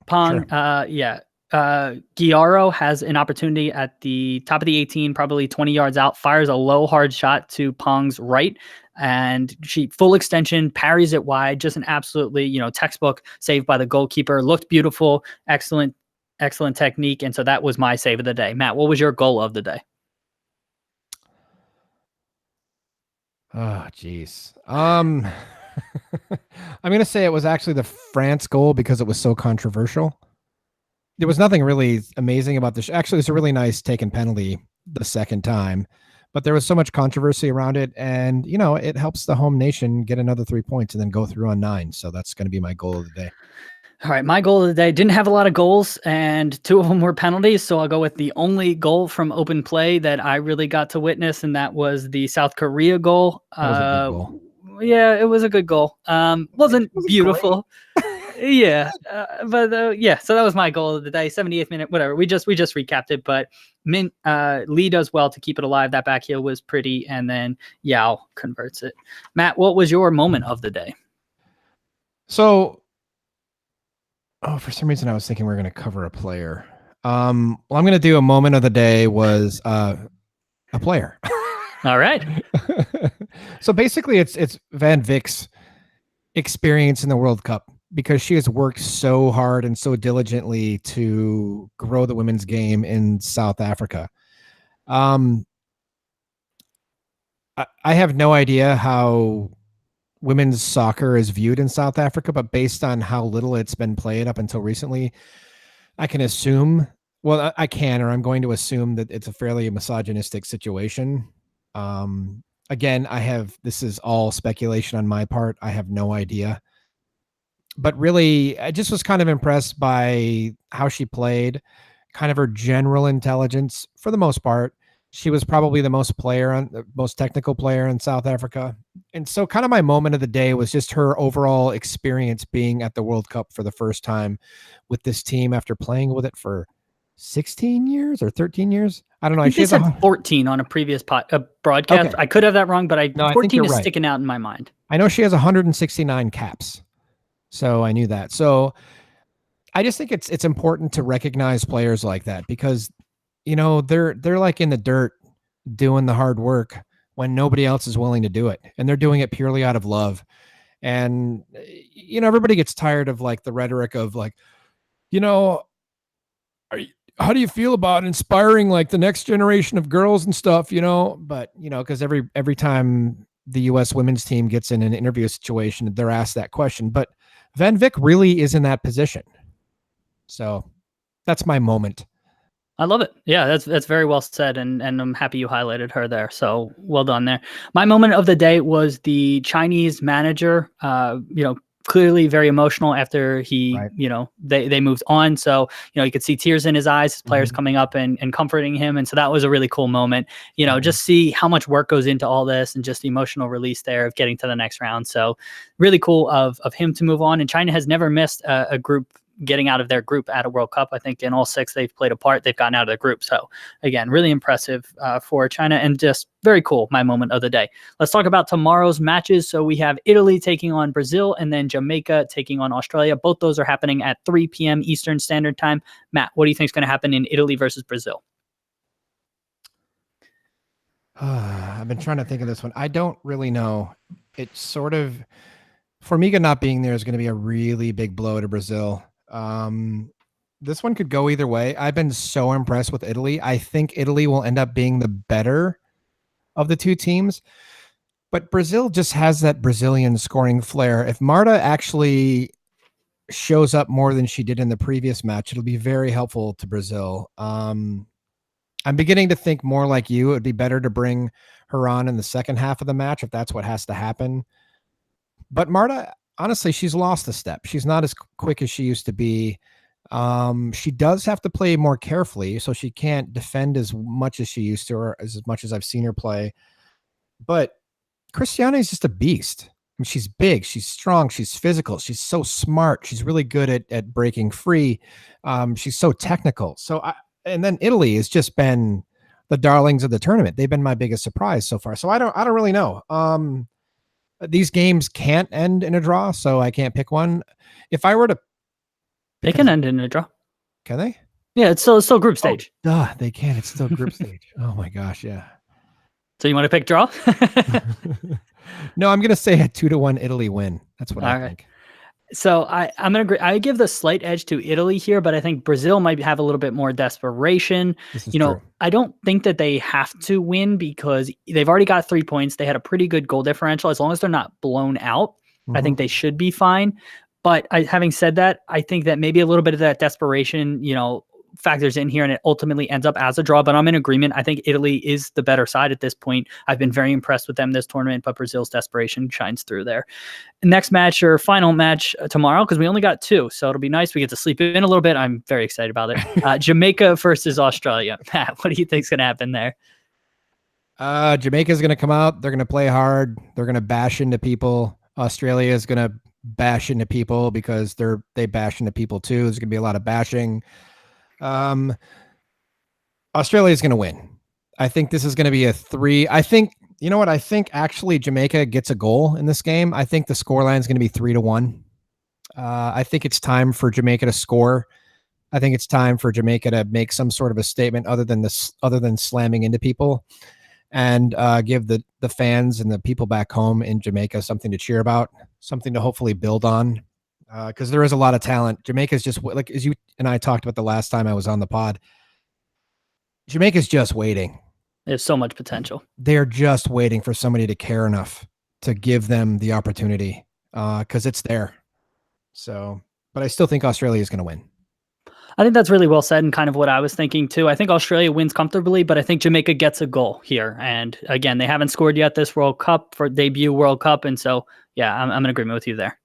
Sure. Guiaro has an opportunity at the top of the 18, probably 20 yards out, fires a low, hard shot to Pang's right, and she full extension, parries it wide, just an absolutely, textbook save by the goalkeeper. Looked beautiful, excellent technique, and so that was my save of the day. Matt, what was your goal of the day? Oh, geez. I'm going to say it was actually the France goal because it was so controversial. There was nothing really amazing about this. Actually, it's a really nice taken penalty the second time, but there was so much controversy around it. And, it helps the home nation get another 3 points and then go through on 9. So that's going to be my goal of the day. All right, my goal of the day, didn't have a lot of goals, and 2 of them were penalties, so I'll go with the only goal from open play that I really got to witness, and that was the South Korea goal. That was a good goal. Yeah, it was a good goal. Wasn't beautiful. Yeah, but so that was my goal of the day. 78th minute, whatever. We just recapped it, but Lee does well to keep it alive. That back heel was pretty, and then Yao converts it. Matt, what was your moment of the day? So, for some reason I was thinking we were going to cover a player. I'm going to do a moment of the day was a player. All right. So basically it's Van Vick's experience in the World Cup because she has worked so hard and so diligently to grow the women's game in South Africa. I have no idea how women's soccer is viewed in South Africa, but based on how little it's been played up until recently, I can assume, well, I can, or I'm going to assume that it's a fairly misogynistic situation. Again, this is all speculation on my part. I have no idea, but really I just was kind of impressed by how she played, kind of her general intelligence for the most part. She was probably the most technical player in South Africa. And so kind of my moment of the day was just her overall experience being at the World Cup for the first time with this team after playing with it for 16 years or 13 years. I don't know. I think she said 14 on a previous broadcast. Okay. I could have that wrong, but 14 is right. Sticking out in my mind. I know she has 169 caps. So I knew that. So I just think it's important to recognize players like that because they're like in the dirt doing the hard work when nobody else is willing to do it. And they're doing it purely out of love. And, everybody gets tired of like the rhetoric of like, how do you feel about inspiring like the next generation of girls and stuff, but, because every time the U.S. women's team gets in an interview situation, they're asked that question. But Van Vick really is in that position. So that's my moment. I love it. Yeah, that's very well said, and I'm happy you highlighted her there. So well done there. My moment of the day was the Chinese manager. Clearly very emotional after he, Right. They moved on. So you could see tears in his eyes, his players coming up and comforting him, and so that was a really cool moment. Just see how much work goes into all this, and just the emotional release there of getting to the next round. So really cool of him to move on. And China has never missed a group getting out of their group at a World Cup. I think in all 6 they've played a part, they've gotten out of the group. So again, really impressive for China, and just very cool. My moment of the day. Let's talk about tomorrow's matches. So we have Italy taking on Brazil, and then Jamaica taking on Australia. Both those are happening at 3 p.m. Eastern Standard Time. Matt, what do you think is going to happen in Italy versus Brazil? I've been trying to think of this one. I don't really know. It's sort of, Formiga not being there is going to be a really big blow to Brazil. This one could go either way. I've been so impressed with Italy. I think Italy will end up being the better of the two teams, but Brazil just has that Brazilian scoring flair. If Marta actually shows up more than she did in the previous match, it'll be very helpful to Brazil. I'm beginning to think more like you. It would be better to bring her on in the second half of the match if that's what has to happen. But Marta, honestly, she's lost a step. She's not as quick as she used to be. She does have to play more carefully, so she can't defend as much as she used to, or as much as I've seen her play. But Cristiane is just a beast. I mean, she's big, she's strong, she's physical, she's so smart, she's really good at breaking free. She's so technical. And then Italy has just been the darlings of the tournament. They've been my biggest surprise so far. So I don't really know. These games can't end in a draw, so I can't pick one. If I were to, they can end in a draw. Can they? Yeah, it's still group stage. Oh, they can. It's still group stage. Oh my gosh, yeah. So you want to pick draw? No, I'm gonna say a 2-1 Italy win. That's what I think. So I'm gonna agree. I give the slight edge to Italy here, but I think Brazil might have a little bit more desperation. This is true. I don't think that they have to win because they've already got 3 points. They had a pretty good goal differential. As long as they're not blown out, I think they should be fine. But having said that, I think that maybe a little bit of that desperation, factors in here, and it ultimately ends up as a draw. But I'm in agreement. I think Italy is the better side at this point. I've been very impressed with them this tournament, but Brazil's desperation shines through there. Next match, or final match tomorrow, because we only got 2, so it'll be nice. We get to sleep in a little bit. I'm very excited about it. Jamaica versus Australia. Matt, what do you think is going to happen there? Jamaica's going to come out. They're going to play hard. They're going to bash into people. Australia is going to bash into people because they bash into people too. There's going to be a lot of bashing. Australia is going to win. I think this is going to be a 3. I think, you know what? I think actually Jamaica gets a goal in this game. I think the scoreline is going to be 3-1. I think it's time for Jamaica to score. I think it's time for Jamaica to make some sort of a statement other than slamming into people, and give the fans and the people back home in Jamaica something to cheer about, something to hopefully build on. Because there is a lot of talent. Jamaica's just, like as you and I talked about the last time I was on the pod, Jamaica's just waiting. There's so much potential. They're just waiting for somebody to care enough to give them the opportunity, because it's there. So, but I still think Australia is going to win. I think that's really well said, and kind of what I was thinking too. I think Australia wins comfortably, but I think Jamaica gets a goal here. And again, they haven't scored yet this World Cup, for debut World Cup. And so, yeah, I'm in agreement with you there.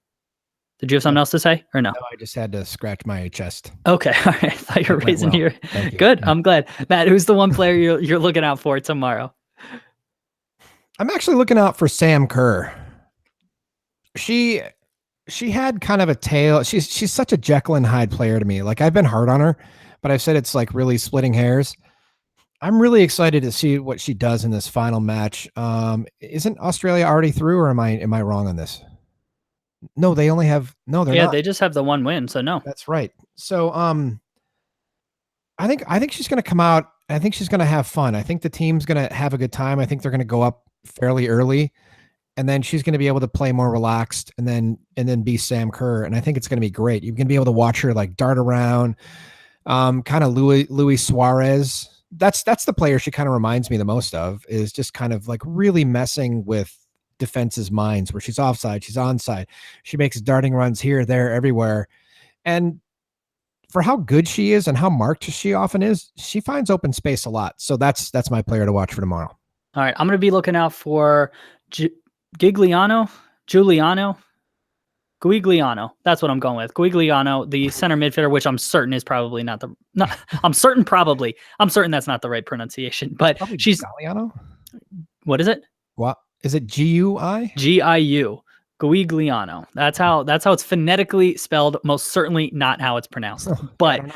Did you have something else to say or no? No, I just had to scratch my chest. Okay. All right. I thought you were raising well. your... Thank you. Good. Yeah. I'm glad. Matt, who's the one player you're looking out for tomorrow? I'm actually looking out for Sam Kerr. She had kind of a tale. She's such a Jekyll and Hyde player to me. Like, I've been hard on her, but I've said it's like really splitting hairs. I'm really excited to see what she does in this final match. Isn't Australia already through, or am I wrong on this? No, they only have they're not. They just have the one win, so no. That's right. So I think she's going to come out. I think she's going to have fun. I think the team's going to have a good time. I think they're going to go up fairly early, and then she's going to be able to play more relaxed, and then be Sam Kerr. And I think it's going to be great. You're going to be able to watch her like dart around, kind of Luis Suarez. That's the player she kind of reminds me the most of, is just kind of like really messing with defenses' minds, where she's offside, she's onside. She makes darting runs here, there, everywhere. And for how good she is and how marked she often is, she finds open space a lot. So that's my player to watch for tomorrow. All right, I'm going to be looking out for Giuliano. That's what I'm going with. Guigliano, the center midfielder, which I'm certain is probably not the. I'm certain that's not the right pronunciation. But she's Giuliano. What is it? What is it? GUI? GIU. Guigliano. That's how it's phonetically spelled. Most certainly not how it's pronounced. But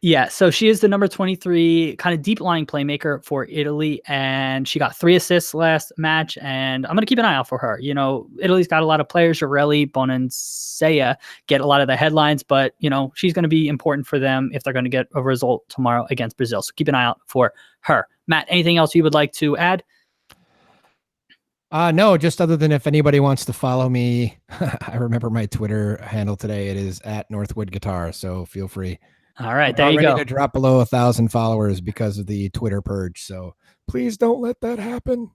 yeah, so she is the number 23 kind of deep lying playmaker for Italy, and she got 3 assists last match, and I'm going to keep an eye out for her. You know, Italy's got a lot of players. Girelli, Bonansea get a lot of the headlines, but, you know, she's going to be important for them if they're going to get a result tomorrow against Brazil. So keep an eye out for her. Matt, anything else you would like to add? No, just other than if anybody wants to follow me, I remember my Twitter handle today. It is @Northwood Guitar. So feel free. All right, there you go. I'm ready to drop below 1,000 followers because of the Twitter purge. So please don't let that happen.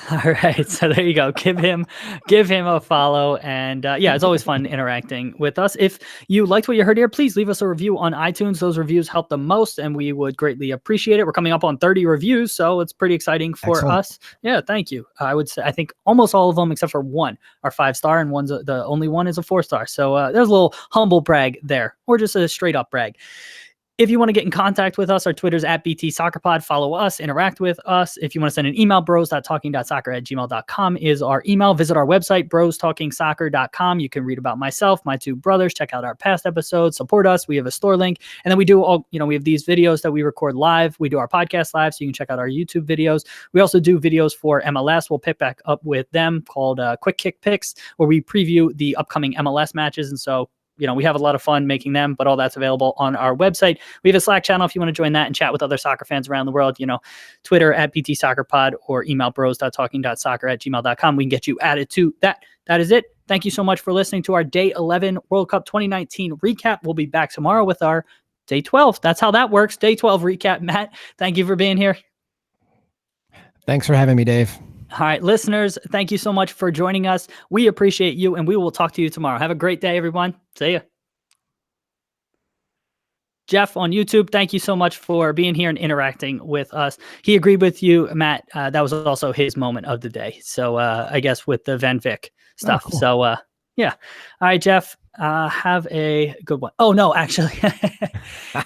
All right, so there you go. Give him a follow, and yeah, it's always fun interacting with us. If you liked what you heard here, please leave us a review on iTunes. Those reviews help the most, and we would greatly appreciate it. We're coming up on 30 reviews, so it's pretty exciting for us. Yeah, thank you. I would say I think almost all of them, except for one, are 5-star, and the only one is a 4-star. So there's a little humble brag there, or just a straight up brag. If you want to get in contact with us, our Twitter's @BTSoccerPod. Follow us, interact with us. If you want to send an email, bros.talking.soccer@gmail.com is our email. Visit our website, brostalkingsoccer.com. You can read about myself, my 2 brothers, check out our past episodes, support us. We have a store link. And then we do we have these videos that we record live. We do our podcast live, so you can check out our YouTube videos. We also do videos for MLS. We'll pick back up with them called Quick Kick Picks, where we preview the upcoming MLS matches. And so, we have a lot of fun making them, but all that's available on our website. We have a Slack channel if you want to join that and chat with other soccer fans around the world. Twitter @BTSoccerPod or email bros.talking.soccer@gmail.com. We can get you added to that. That is it. Thank you so much for listening to our Day 11 World Cup 2019 recap. We'll be back tomorrow with our Day 12. That's how that works. Day 12 recap. Matt, thank you for being here. Thanks for having me, Dave. All right, listeners, thank you so much for joining us. We appreciate you, and we will talk to you tomorrow. Have a great day, everyone. See ya. Jeff on YouTube, thank you so much for being here and interacting with us. He agreed with you, Matt. That was also his moment of the day. So I guess with the Van Vick stuff. Cool. So yeah. All right, Jeff, have a good one. Oh, no, actually,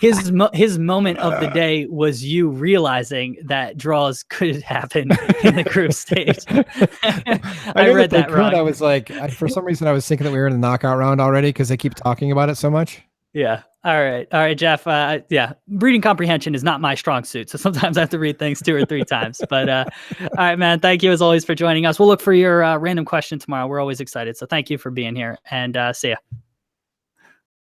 his moment of the day was you realizing that draws could happen in the group stage. I read that wrong. I was like, for some reason, I was thinking that we were in the knockout round already because they keep talking about it so much. Yeah. All right, Jeff. Yeah, reading comprehension is not my strong suit, so sometimes I have to read things 2 or 3 times. But all right, man. Thank you as always for joining us. We'll look for your random question tomorrow. We're always excited. So thank you for being here, and see ya.